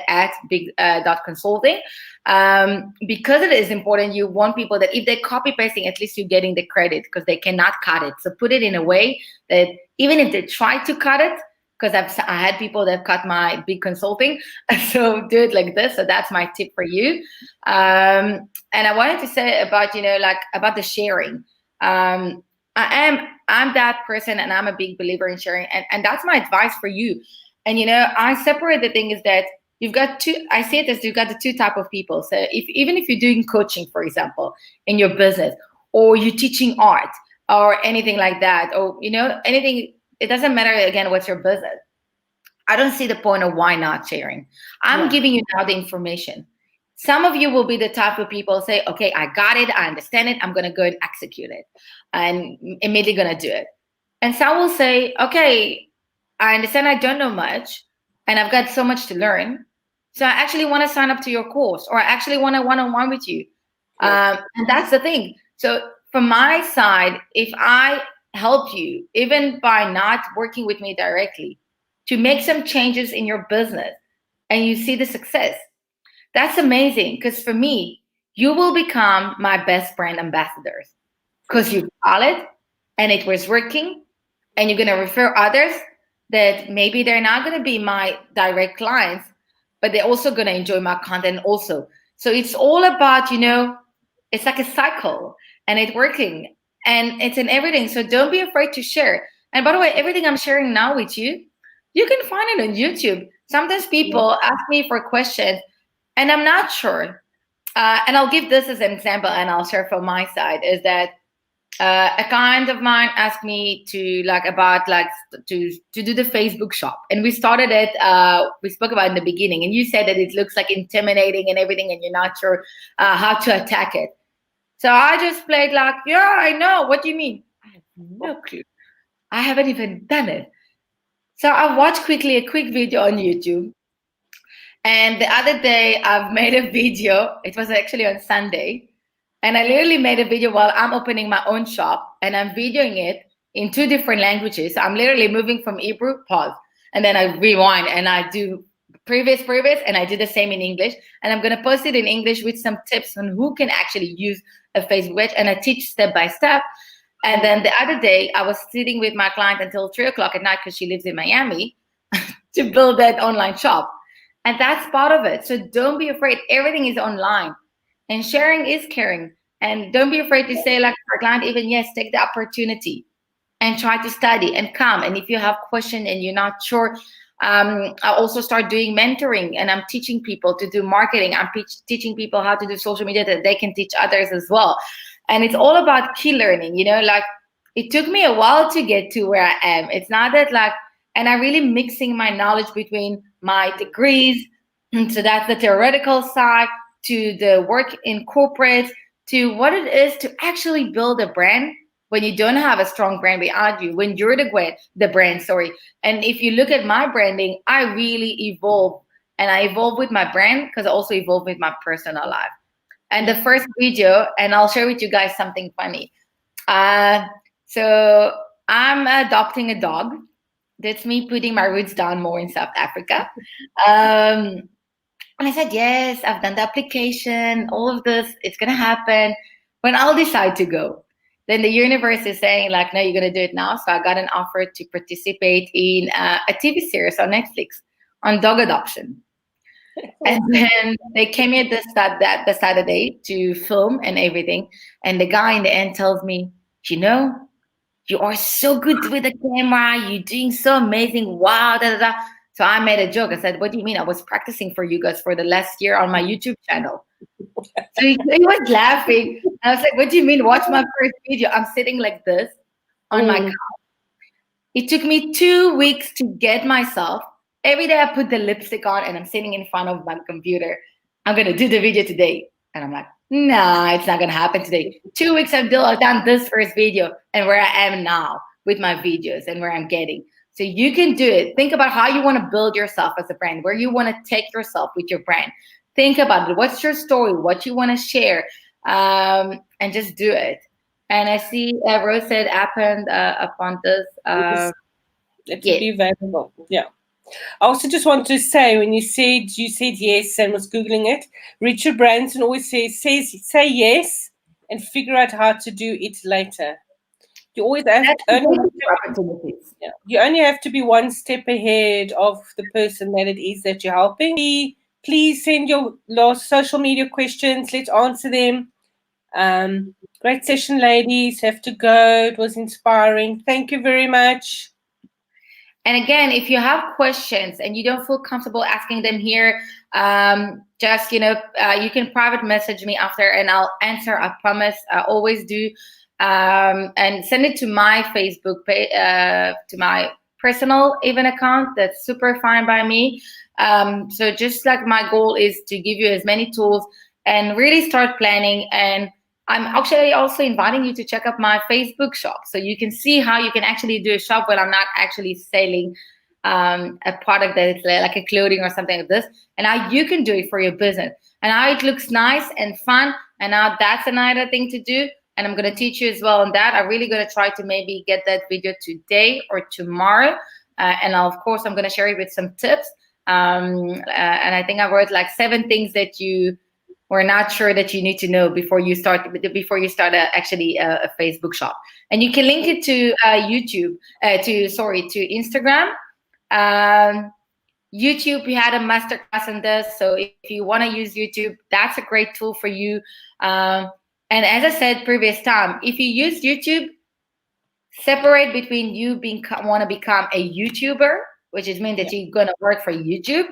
@big.consulting. Because it is important, you want people that if they're copy pasting, at least you're getting the credit because they cannot cut it. So put it in a way that even if they try to cut it, because I had people that cut my big consulting, so do it like this. So that's my tip for you. And I wanted to say about about the sharing. I'm that person, and I'm a big believer in sharing, and that's my advice for you. And I separate the thing is that you've got two. I see it as you've got the two type of people. So even if you're doing coaching, for example, in your business, or you're teaching art or anything like that, or anything, it doesn't matter again what's your business. I don't see the point of why not sharing. I'm giving you now the information. Some of you will be the type of people say, okay, I got it, I understand it, I'm gonna go and execute it, and immediately gonna do it. And some will say, okay, I understand I don't know much, and I've got so much to learn. So I actually want to sign up to your course, or I actually want a one-on-one with you. And that's the thing. So from my side, if I help you, even by not working with me directly, to make some changes in your business and you see the success, that's amazing. Because for me, you will become my best brand ambassadors because you tried it and it was working, and you're going to refer others that maybe they're not going to be my direct clients, but they're also going to enjoy my content also. So it's all about, it's like a cycle, and it's working, and it's in everything. So don't be afraid to share. And by the way, everything I'm sharing now with you, you can find it on YouTube. Sometimes people ask me for questions and I'm not sure. And I'll give this as an example, and I'll share from my side is that a client of mine asked me to to do the Facebook shop, and we started it. We spoke about in the beginning, and you said that it looks like intimidating and everything, and you're not sure how to attack it. So I just played like, yeah, I know. What do you mean? I have no clue. I haven't even done it. So I watched quickly a quick video on YouTube. And the other day I've made a video. It was actually on Sunday. And I literally made a video while I'm opening my own shop, and I'm videoing it in 2 different languages. So I'm literally moving from Hebrew, pause, and then I rewind and I do previous, and I do the same in English. And I'm going to post it in English with some tips on who can actually use a Facebook page, and I teach step by step. And then the other day I was sitting with my client until 3:00 at night because she lives in Miami to build that online shop. And that's part of it. So don't be afraid. Everything is online. And sharing is caring. And don't be afraid to say, like, for a client, even, yes, take the opportunity and try to study and come. And if you have questions and you're not sure, I also start doing mentoring, and I'm teaching people to do marketing. I'm teaching people how to do social media that they can teach others as well. And it's all about key learning, like it took me a while to get to where I am. It's not that and I'm really mixing my knowledge between my degrees. So that's the theoretical side, to the work in corporate, to what it is to actually build a brand when you don't have a strong brand behind you, when you're the brand, sorry. And if you look at my branding, I really evolve, and I evolve with my brand because I also evolve with my personal life. And the first video, and I'll share with you guys something funny. So I'm adopting a dog. That's me putting my roots down more in South Africa. And I said, yes, I've done the application, all of this, it's going to happen when I'll decide to go. Then the universe is saying, like, no, you're going to do it now. So I got an offer to participate in a TV series on Netflix on dog adoption. And then they came here the Saturday to film and everything. And the guy in the end tells me, you are so good with the camera. You're doing so amazing. Wow, da, da, da. So I made a joke. I said, what do you mean? I was practicing for you guys for the last year on my YouTube channel. So he was laughing. I was like, what do you mean? Watch my first video. I'm sitting like this on my couch. It took me 2 weeks to get myself. Every day I put the lipstick on and I'm sitting in front of my computer. I'm going to do the video today. And I'm like, nah, it's not going to happen today. 2 weeks I've done this first video and where I am now with my videos and where I'm getting. So you can do it. Think about how you want to build yourself as a brand, where you want to take yourself with your brand. Think about it. What's your story? What you want to share? And just do it. And I see Rose said happened upon this. It would be valuable. Yeah. I also just want to say, when you said yes and was Googling it, Richard Branson always says say yes and figure out how to do it later. You always have you only have to be one step ahead of the person that it is that you're helping. Please send your last social media questions. Let's answer them. Great session, ladies. Have to go. It was inspiring. Thank you very much. And again, if you have questions and you don't feel comfortable asking them here, just, you can private message me after and I'll answer. I promise. I always do. And send it to my Facebook page, to my personal even account. That's super fine by me. So just like my goal is to give you as many tools and really start planning. And I'm actually also inviting you to check out my Facebook shop so you can see how you can actually do a shop when I'm not actually selling a product that is like a clothing or something like this, and how you can do it for your business and how it looks nice and fun. And now that's another thing to do. And I'm going to teach you as well on that. I'm really going to try to maybe get that video today or tomorrow. And of course, I'm going to share it with some tips. And I think I wrote like 7 things that you were not sure that you need to know before you start actually a Facebook shop. And you can link it to YouTube, to Instagram. YouTube, we had a masterclass on this. So if you want to use YouTube, that's a great tool for you. And as I said previous time, if you use YouTube, separate between you want to become a YouTuber, which is mean that you're going to work for YouTube,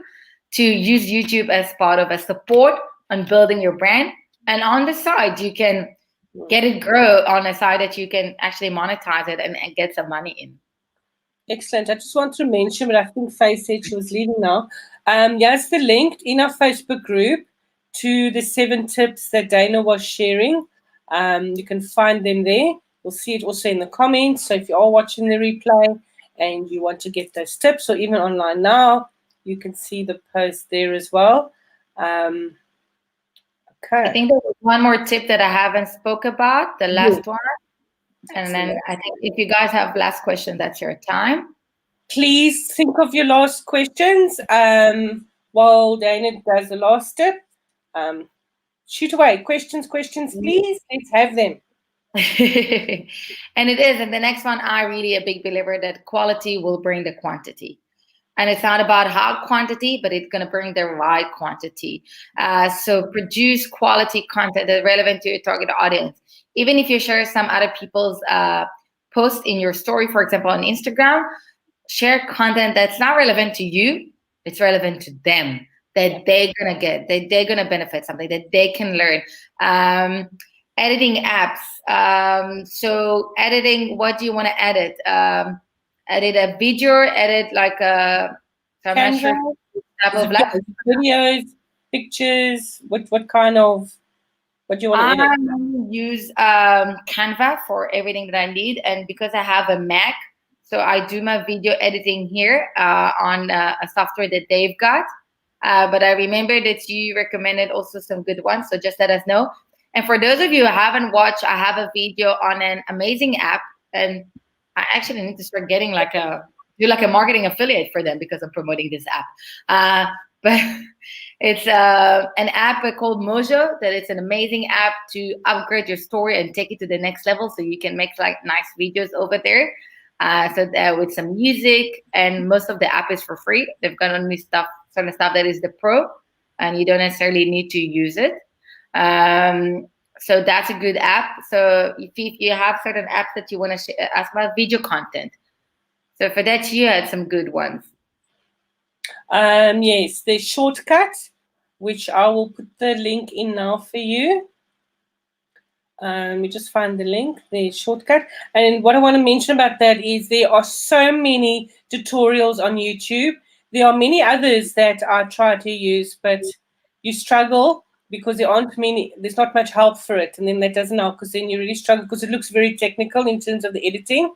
to use YouTube as part of a support on building your brand. And on the side, you can get it grow on the side that you can actually monetize it and get some money in. Excellent. I just want to mention, but I think Faye said she was leaving now. Here's the link in our Facebook group to the 7 tips that Dana was sharing. You can find them there. You'll see it also in the comments. So if you are watching the replay and you want to get those tips, or even online now, you can see the post there as well. Okay. I think there was one more tip that I haven't spoke about, the last one. And then I think if you guys have last question, that's your time. Please think of your last questions while Dana does the last tip. Shoot away. Questions, please. Let's have them. And it is. And the next one, I really a big believer that quality will bring the quantity. And it's not about how quantity, but it's going to bring the right quantity. So produce quality content that's relevant to your target audience. Even if you share some other people's posts in your story, for example, on Instagram, share content that's not relevant to you. It's relevant to them, that they're going to get, that they're going to benefit something, that they can learn. Editing apps. So editing, what do you want to edit? Edit a video, edit like a videos, pictures. What kind of, what do you want to edit? I use Canva for everything that I need, and because I have a Mac, so I do my video editing here on a software that they've got. But I remember that you recommended also some good ones, so just let us know. And for those of you who haven't watched, I have a video on an amazing app, and I actually need to start getting do a marketing affiliate for them because I'm promoting this app. But it's an app called Mojo, that it's an amazing app to upgrade your story and take it to the next level, so you can make like nice videos over there. With some music, and most of the app is for free. They've got only certain stuff that is the pro, and you don't necessarily need to use it. So that's a good app. So if you have certain apps that you want to ask about video content, so for that you had some good ones. Yes, there's Shortcut. which I will put the link in now for you. We just find the link, the shortcut. And what I want to mention about that is there are so many tutorials on YouTube. There are many others that I try to use, but you struggle because there aren't many, there's not much help for it. And then that doesn't help because then you really struggle because it looks very technical in terms of the editing.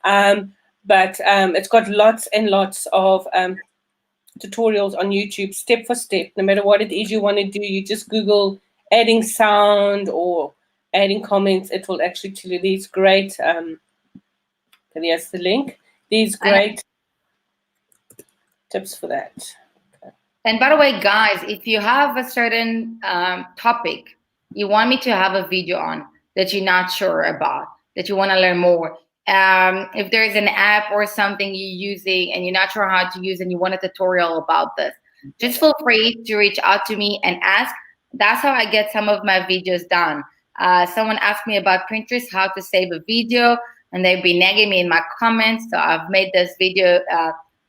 But it's got lots and lots of tutorials on YouTube, step for step. No matter what it is you want to do, you just Google adding sound or adding comments. It will actually tell you these great. Here's the link. These great tips for that. Okay. And by the way, guys, if you have a certain topic you want me to have a video on that you're not sure about, that you want to learn more, if there's an app or something you're using and you're not sure how to use and you want a tutorial about this, just feel free to reach out to me and ask. That's how I get some of my videos done. Someone asked me about Pinterest, how to save a video, and they've been nagging me in my comments. So I've made this video.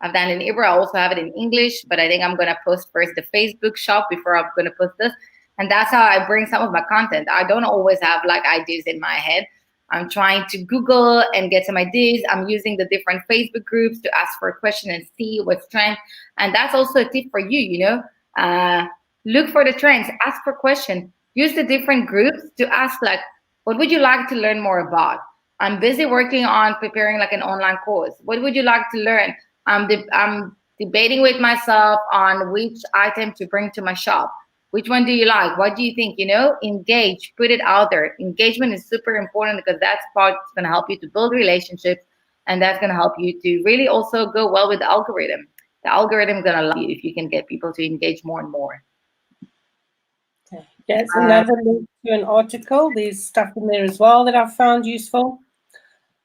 I've done it in Hebrew. I also have it in English, but I think I'm going to post first the Facebook shop before I'm going to post this. And that's how I bring some of my content. I don't always have like ideas in my head. I'm trying to Google and get some ideas. I'm using the different Facebook groups to ask for a question and see what's trend. And that's also a tip for you, you know. Look for the trends, ask for questions. Use the different groups to ask like, what would you like to learn more about? I'm busy working on preparing like an online course. What would you like to learn? I'm debating with myself on which item to bring to my shop. Which one do you like? What do you think? You know, engage, put it out there. Engagement is super important because that's part that's going to help you to build relationships, and that's going to help you to really also go well with the algorithm. The algorithm is going to love you if you can get people to engage more and more. Okay. Yes, another link to an article. There's stuff in there as well that I've found useful.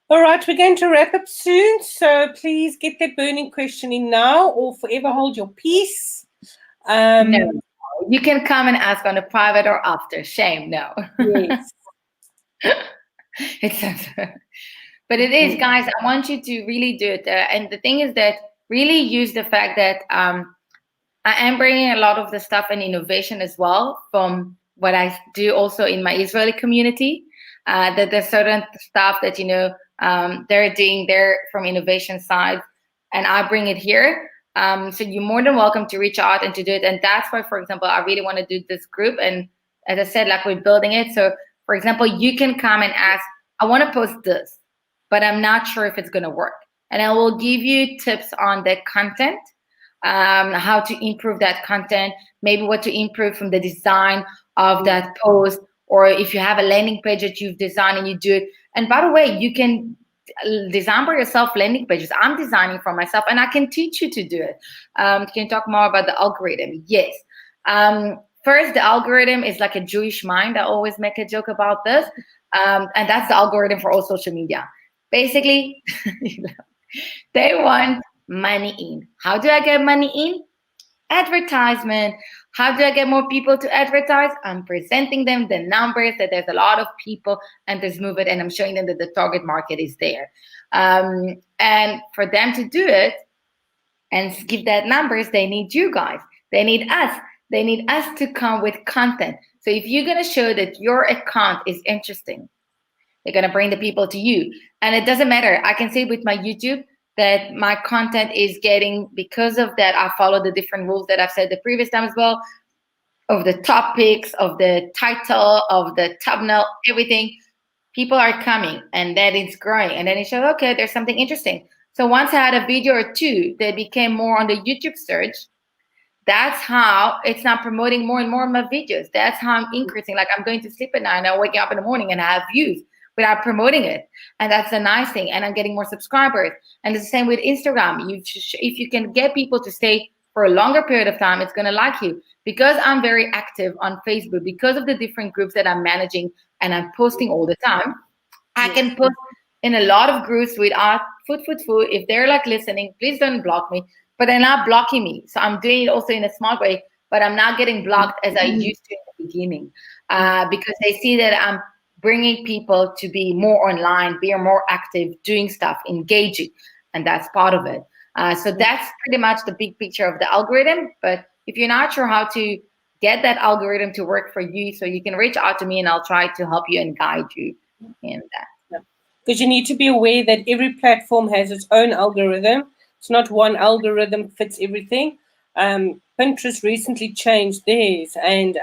All right, we're going to wrap up soon, so please get that burning question in now or forever hold your peace. No, you can come and ask on a private or after. Shame, no. Yes. But it is, guys, I want you to really do it. And the thing is that really use the fact that I am bringing a lot of the stuff and innovation as well from what I do also in my Israeli community. That there's certain stuff that, you know, they're doing there from innovation side, and I bring it here. So you're more than welcome to reach out and to do it. And that's why, for example, I really want to do this group. And as I said, like we're building it. So for example, you can come and ask, I want to post this, but I'm not sure if it's going to work. And I will give you tips on the content, how to improve that content, maybe what to improve from the design of that post, or if you have a landing page that you've designed and you do it. And by the way, you can design for yourself landing pages. I'm designing for myself and I can teach you to do it. Can you talk more about the algorithm? Yes. First, the algorithm is like a Jewish mind. I always make a joke about this. And that's the algorithm for all social media. Basically, they want money in. How do I get money in? Advertisement. How do I get more people to advertise? I'm presenting them the numbers that there's a lot of people and there's movement, and I'm showing them that the target market is there. And for them to do it and give that numbers, they need you guys. They need us. They need us to come with content. So if you're going to show that your account is interesting, they're going to bring the people to you. And it doesn't matter. I can say with my YouTube that my content is getting, because of that, I follow the different rules that I've said the previous time as well, of the topics, of the title, of the thumbnail, everything. People are coming and that is growing. And then it shows, okay, there's something interesting. So once I had a video or two that became more on the YouTube search, that's how it's not promoting more and more of my videos. That's how I'm increasing. Like I'm going to sleep at night and I'm waking up in the morning and I have views without promoting it. And that's a nice thing. And I'm getting more subscribers. And it's the same with Instagram. If you can get people to stay for a longer period of time, it's going to like you. Because I'm very active on Facebook, because of the different groups that I'm managing and I'm posting all the time, I can post in a lot of groups without food. If they're like listening, please don't block me. But they're not blocking me. So I'm doing it also in a smart way, but I'm not getting blocked as I used to in the beginning, because they see that I'm bringing people to be more online, be more active, doing stuff, engaging, and that's part of it. So that's pretty much the big picture of the algorithm. But if you're not sure how to get that algorithm to work for you, so you can reach out to me and I'll try to help you and guide you in that. Because you need to be aware that every platform has its own algorithm. It's not one algorithm fits everything. Pinterest recently changed theirs, and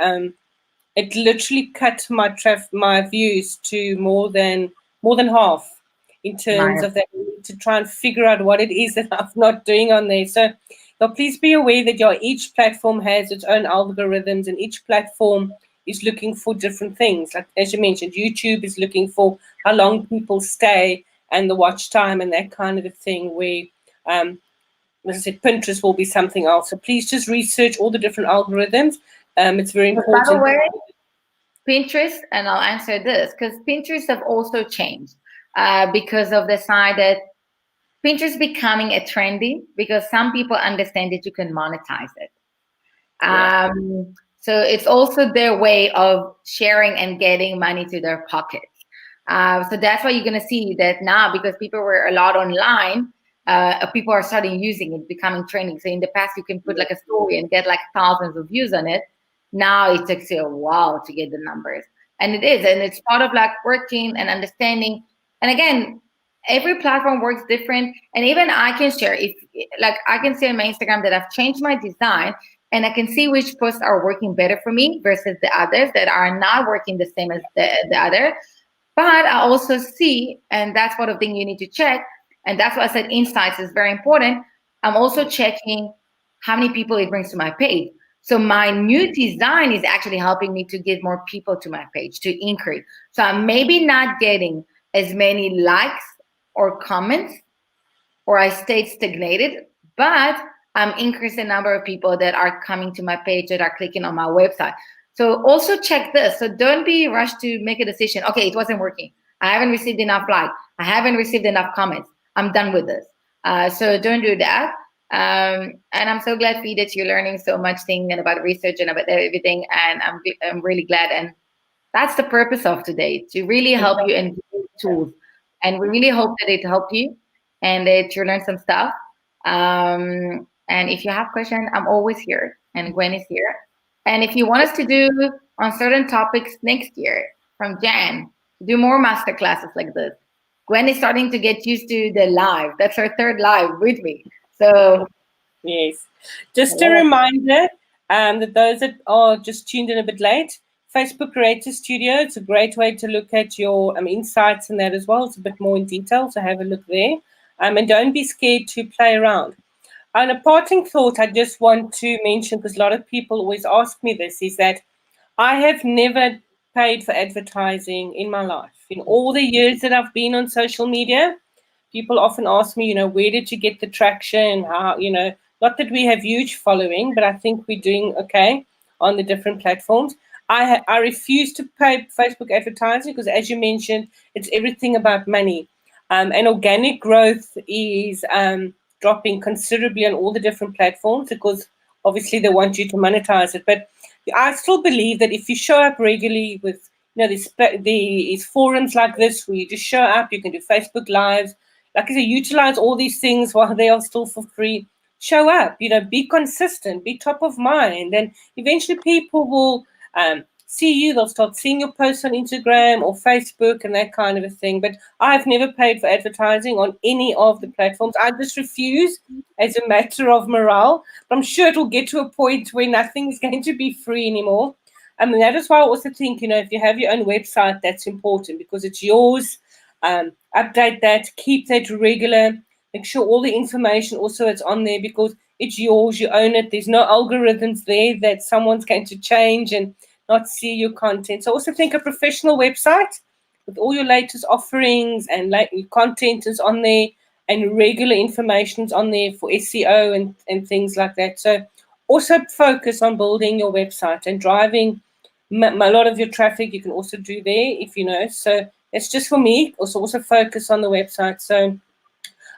it literally cut my views to more than half in terms Nice. of that. We need to try and figure out what it is that I'm not doing on there. So please be aware that each platform has its own algorithms, and each platform is looking for different things. Like as you mentioned, YouTube is looking for how long people stay and the watch time and that kind of a thing. Where as I said, Pinterest will be something else. So please just research all the different algorithms. It's very But by the important. way, Pinterest, and I'll answer this, because Pinterest have also changed because of the side that Pinterest becoming a trendy, because some people understand that you can monetize it. Yeah. So it's also their way of sharing and getting money to their pockets. So that's why you're going to see that now, because people were a lot online, people are starting using it, becoming trending. So in the past, you can put like a story and get like thousands of views on it. Now it takes you a while to get the numbers. And it is. And it's part of like working and understanding. And again, every platform works different. And even I can share, if like I can say on my Instagram that I've changed my design, and I can see which posts are working better for me versus the others that are not working the same as the other. But I also see, and that's one of the things you need to check, and that's why I said insights is very important. I'm also checking how many people it brings to my page. So my new design is actually helping me to get more people to my page, to increase. So I'm maybe not getting as many likes or comments, or I stayed stagnated, but I'm increasing the number of people that are coming to my page, that are clicking on my website. So also check this. So don't be rushed to make a decision. Okay, it wasn't working. I haven't received enough likes. I haven't received enough comments. I'm done with this. So don't do that. And I'm so glad, Fee, that you're learning so much thing and about research and about everything. And I'm really glad. And that's the purpose of today, to really help you and give you tools. And we really hope that it helped you and that you learn some stuff. And if you have questions, I'm always here, and Gwen is here. And if you want us to do on certain topics next year from Jan, do more master classes like this. Gwen is starting to get used to the live. That's her third live with me. So Yes. Just a reminder that those that are just tuned in a bit late, Facebook Creator Studio, it's a great way to look at your insights and that as well. It's a bit more in detail, so have a look there. And don't be scared to play around. And a parting thought I just want to mention, because a lot of people always ask me this, is that I have never paid for advertising in my life. In all the years that I've been on social media, people often ask me, where did you get the traction? How, not that we have huge following, but I think we're doing okay on the different platforms. I refuse to pay Facebook advertising because, as you mentioned, it's everything about money. And organic growth is dropping considerably on all the different platforms because obviously they want you to monetize it. But I still believe that if you show up regularly with these forums like this, where you just show up, you can do Facebook Lives, like I say, utilize all these things while they are still for free. Show up, be consistent, be top of mind, and eventually people will see you. They'll start seeing your posts on Instagram or Facebook and that kind of a thing. But I've never paid for advertising on any of the platforms. I just refuse as a matter of morale. But I'm sure it'll get to a point where nothing is going to be free anymore. And that is why I also think, if you have your own website, that's important because it's yours. Update that, keep that regular, make sure all the information also is on there because it's yours, you own it. There's no algorithms there that someone's going to change and not see your content. So I also think a professional website with all your latest offerings and your content is on there and regular information is on there for SEO and things like that. So also focus on building your website and driving a lot of your traffic. You can also do there if so it's just for me. Also focus on the website. So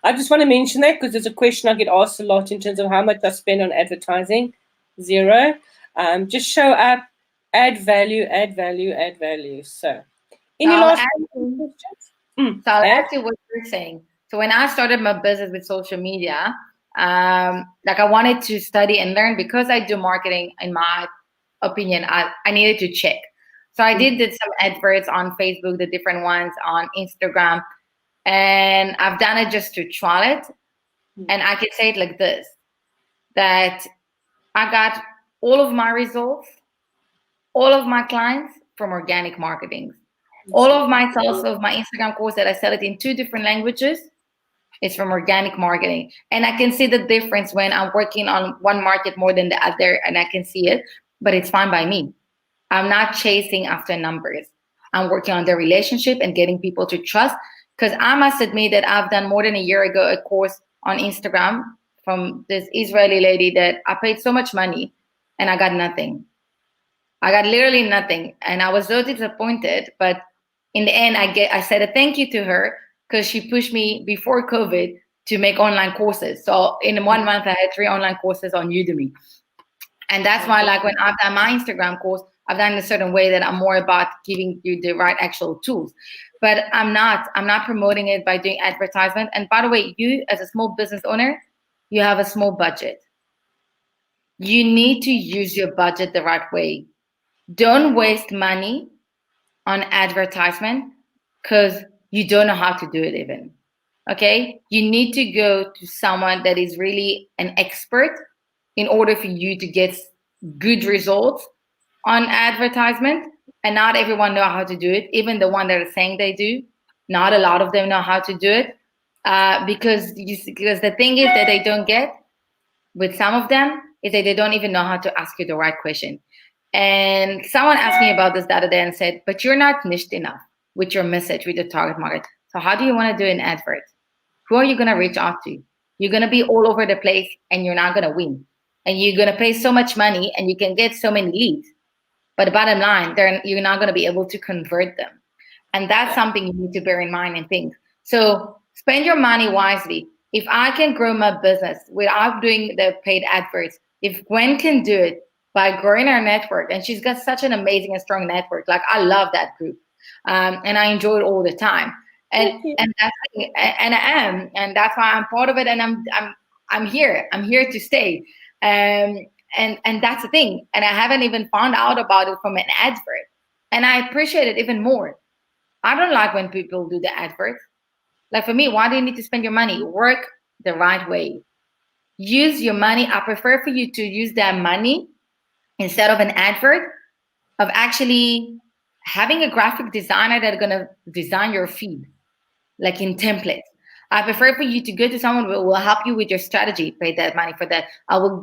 I just want to mention that because there's a question I get asked a lot in terms of how much I spend on advertising. Zero. Just show up, add value, add value, add value. So, any I'll last ask questions? So I'll ask you what you're saying. So when I started my business with social media, like I wanted to study and learn because I do marketing in my opinion, I needed to check. So I did some adverts on Facebook, the different ones on Instagram, and I've done it just to trial it. And I can say it like this, that I got all of my results, all of my clients from organic marketing. All of my sales of my Instagram course that I sell it in 2 different languages is from organic marketing. And I can see the difference when I'm working on one market more than the other, and I can see it, but it's fine by me. I'm not chasing after numbers. I'm working on the relationship and getting people to trust. Because I must admit that I've done more than a year ago a course on Instagram from this Israeli lady that I paid so much money and I got nothing. I got literally nothing. And I was so disappointed. But in the end, I said a thank you to her because she pushed me before COVID to make online courses. So in 1 month, I had 3 online courses on Udemy. And that's why, like, when I've done my Instagram course, I've done it in a certain way that I'm more about giving you the right actual tools. But I'm not promoting it by doing advertisement. And by the way, you as a small business owner, you have a small budget. You need to use your budget the right way. Don't waste money on advertisement because you don't know how to do it even. Okay? You need to go to someone that is really an expert in order for you to get good results on advertisement. And not everyone know how to do it. Even the one that are saying they do, not a lot of them know how to do it. Because the thing is that they don't get with some of them is that they don't even know how to ask you the right question. And someone asked me about this the other day and said, but you're not niched enough with your message, with your target market. So how do you want to do an advert? Who are you going to reach out to? You're going to be all over the place and you're not going to win. And you're going to pay so much money and you can get so many leads. But the bottom line, you're not going to be able to convert them. And that's something you need to bear in mind and think. So spend your money wisely. If I can grow my business without doing the paid adverts, if Gwen can do it by growing her network, and she's got such an amazing and strong network, like I love that group, and I enjoy it all the time. And I am, and that's why I'm part of it, and I'm here. I'm here to stay. And that's the thing. And I haven't even found out about it from an advert, and I appreciate it even more. I don't like when people do the adverts. Like for me, why do you need to spend your money? Work the right way. Use your money. I prefer for you to use that money instead of an advert, of actually having a graphic designer that's going to design your feed, like in templates. I prefer for you to go to someone who will help you with your strategy, pay that money for that. I'll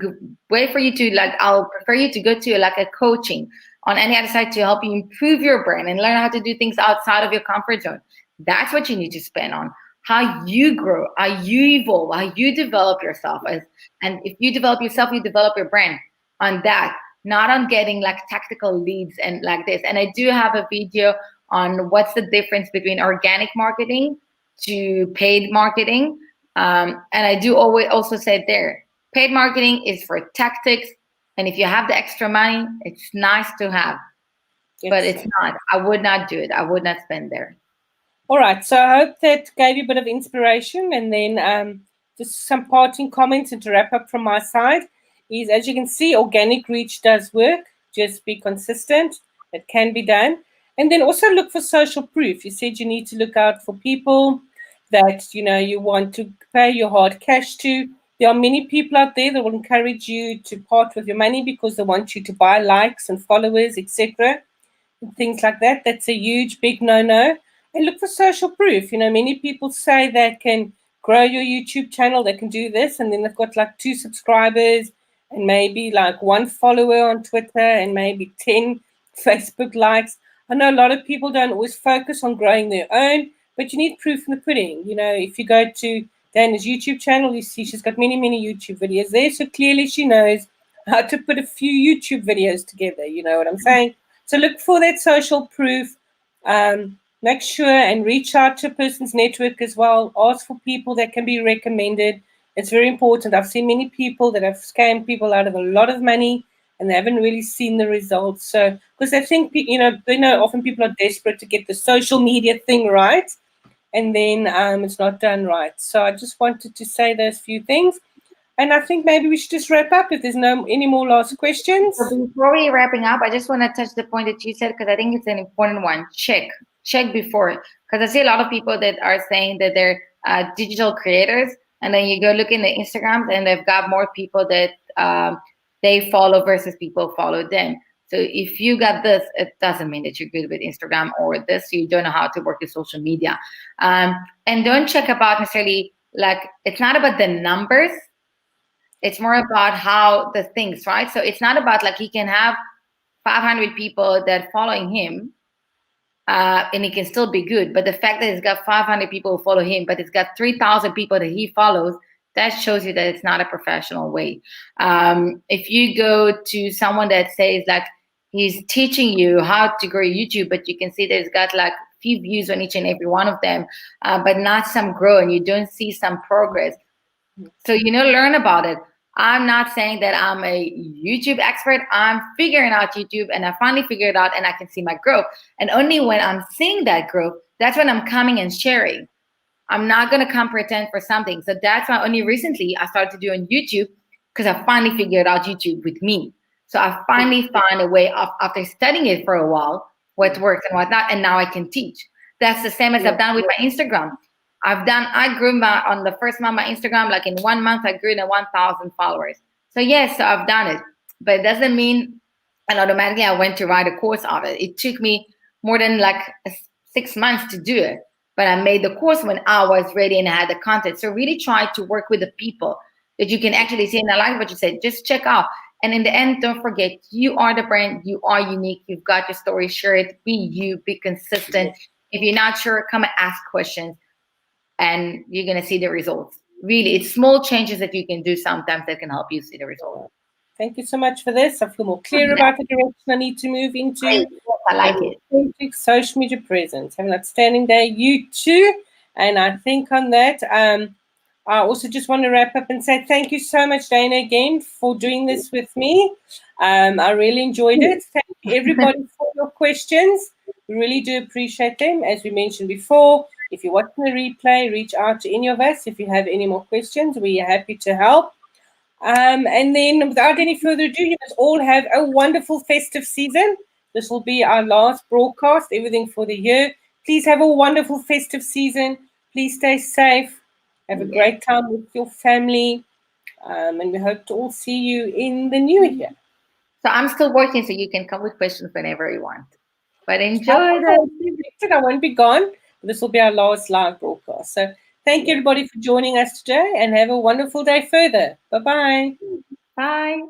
prefer you to go to like a coaching on any other side to help you improve your brand and learn how to do things outside of your comfort zone. That's what you need to spend on. How you grow, how you evolve, how you develop yourself. And if you develop yourself, you develop your brand on that, not on getting like tactical leads and like this. And I do have a video on what's the difference between organic marketing to paid marketing. And I do always also say there, paid marketing is for tactics. And if you have the extra money, it's nice to have, but it's not. I would not do it. I would not spend there. All right. So I hope that gave you a bit of inspiration. And then just some parting comments and to wrap up from my side is, as you can see, organic reach does work. Just be consistent. It can be done. And then also look for social proof. You said you need to look out for people that, you want to pay your hard cash to. There are many people out there that will encourage you to part with your money because they want you to buy likes and followers, etc. and things like that. That's a huge, big no-no. And look for social proof. Many people say they can grow your YouTube channel, they can do this, and then they've got like 2 subscribers and maybe like 1 follower on Twitter and maybe 10 Facebook likes. I know a lot of people don't always focus on growing their own, but you need proof in the pudding. If you go to Dana's YouTube channel, you see she's got many, many YouTube videos there. So clearly she knows how to put a few YouTube videos together. You know what I'm saying? So look for that social proof. Make sure and reach out to a person's network as well. Ask for people that can be recommended. It's very important. I've seen many people that have scammed people out of a lot of money and they haven't really seen the results. So, because I think, often people are desperate to get the social media thing right, and then it's not done right. So I just wanted to say those few things. And I think maybe we should just wrap up if there's no any more last questions. So before we wrapping up, I just want to touch the point that you said because I think it's an important one. Check before, because I see a lot of people that are saying that they're digital creators, and then you go look in the Instagrams and they've got more people that they follow versus people follow them. So if you got this, it doesn't mean that you're good with Instagram or this. You don't know how to work with social media, and don't check about necessarily like it's not about the numbers. It's more about how the things, right? So it's not about like he can have 500 people that following him, and he can still be good. But the fact that he's got 500 people who follow him, but it's got 3,000 people that he follows, that shows you that it's not a professional way. If you go to someone that says like he's teaching you how to grow YouTube, but you can see that it's got like few views on each and every one of them, but not some grow, and you don't see some progress. So learn about it. I'm not saying that I'm a YouTube expert. I'm figuring out YouTube, and I finally figured it out, and I can see my growth. And only when I'm seeing that growth, that's when I'm coming and sharing. I'm not going to come pretend for something. So that's why only recently I started to do on YouTube, because I finally figured out YouTube with me. So I finally found a way of, after studying it for a while, what works and what not, and now I can teach. That's the same as I've done with my Instagram. I grew on the first month my Instagram, like in 1 month, I grew to 1,000 followers. So yes, so I've done it, but it doesn't mean, and automatically I went to write a course of it. It took me more than like 6 months to do it, but I made the course when I was ready and I had the content. So really try to work with the people that you can actually see. And I like what you said, just check out. And in the end, don't forget, you are the brand, you are unique, you've got your story, share it, be you, be consistent. If you're not sure, come and ask questions, and you're going to see the results. Really, it's small changes that you can do sometimes that can help you see the results. Thank you so much for this. I feel more clear about the direction I need to move into. Great. I like it. Authentic social media presence. Have an outstanding day, you too. And I think on that, I also just want to wrap up and say thank you so much, Dana, again for doing this with me. I really enjoyed it. Thank you, everybody, for your questions. We really do appreciate them. As we mentioned before, if you're watching the replay, reach out to any of us. If you have any more questions, we are happy to help. And then without any further ado, you must all have a wonderful festive season. This will be our last broadcast, everything for the year. Please have a wonderful festive season. Please stay safe. Have a great time with your family. And we hope to all see you in the new year. So I'm still working, so you can come with questions whenever you want. But enjoy I won't be gone. This will be our last live broadcast. So thank you, everybody, for joining us today, and have a wonderful day further. Bye-bye. Bye.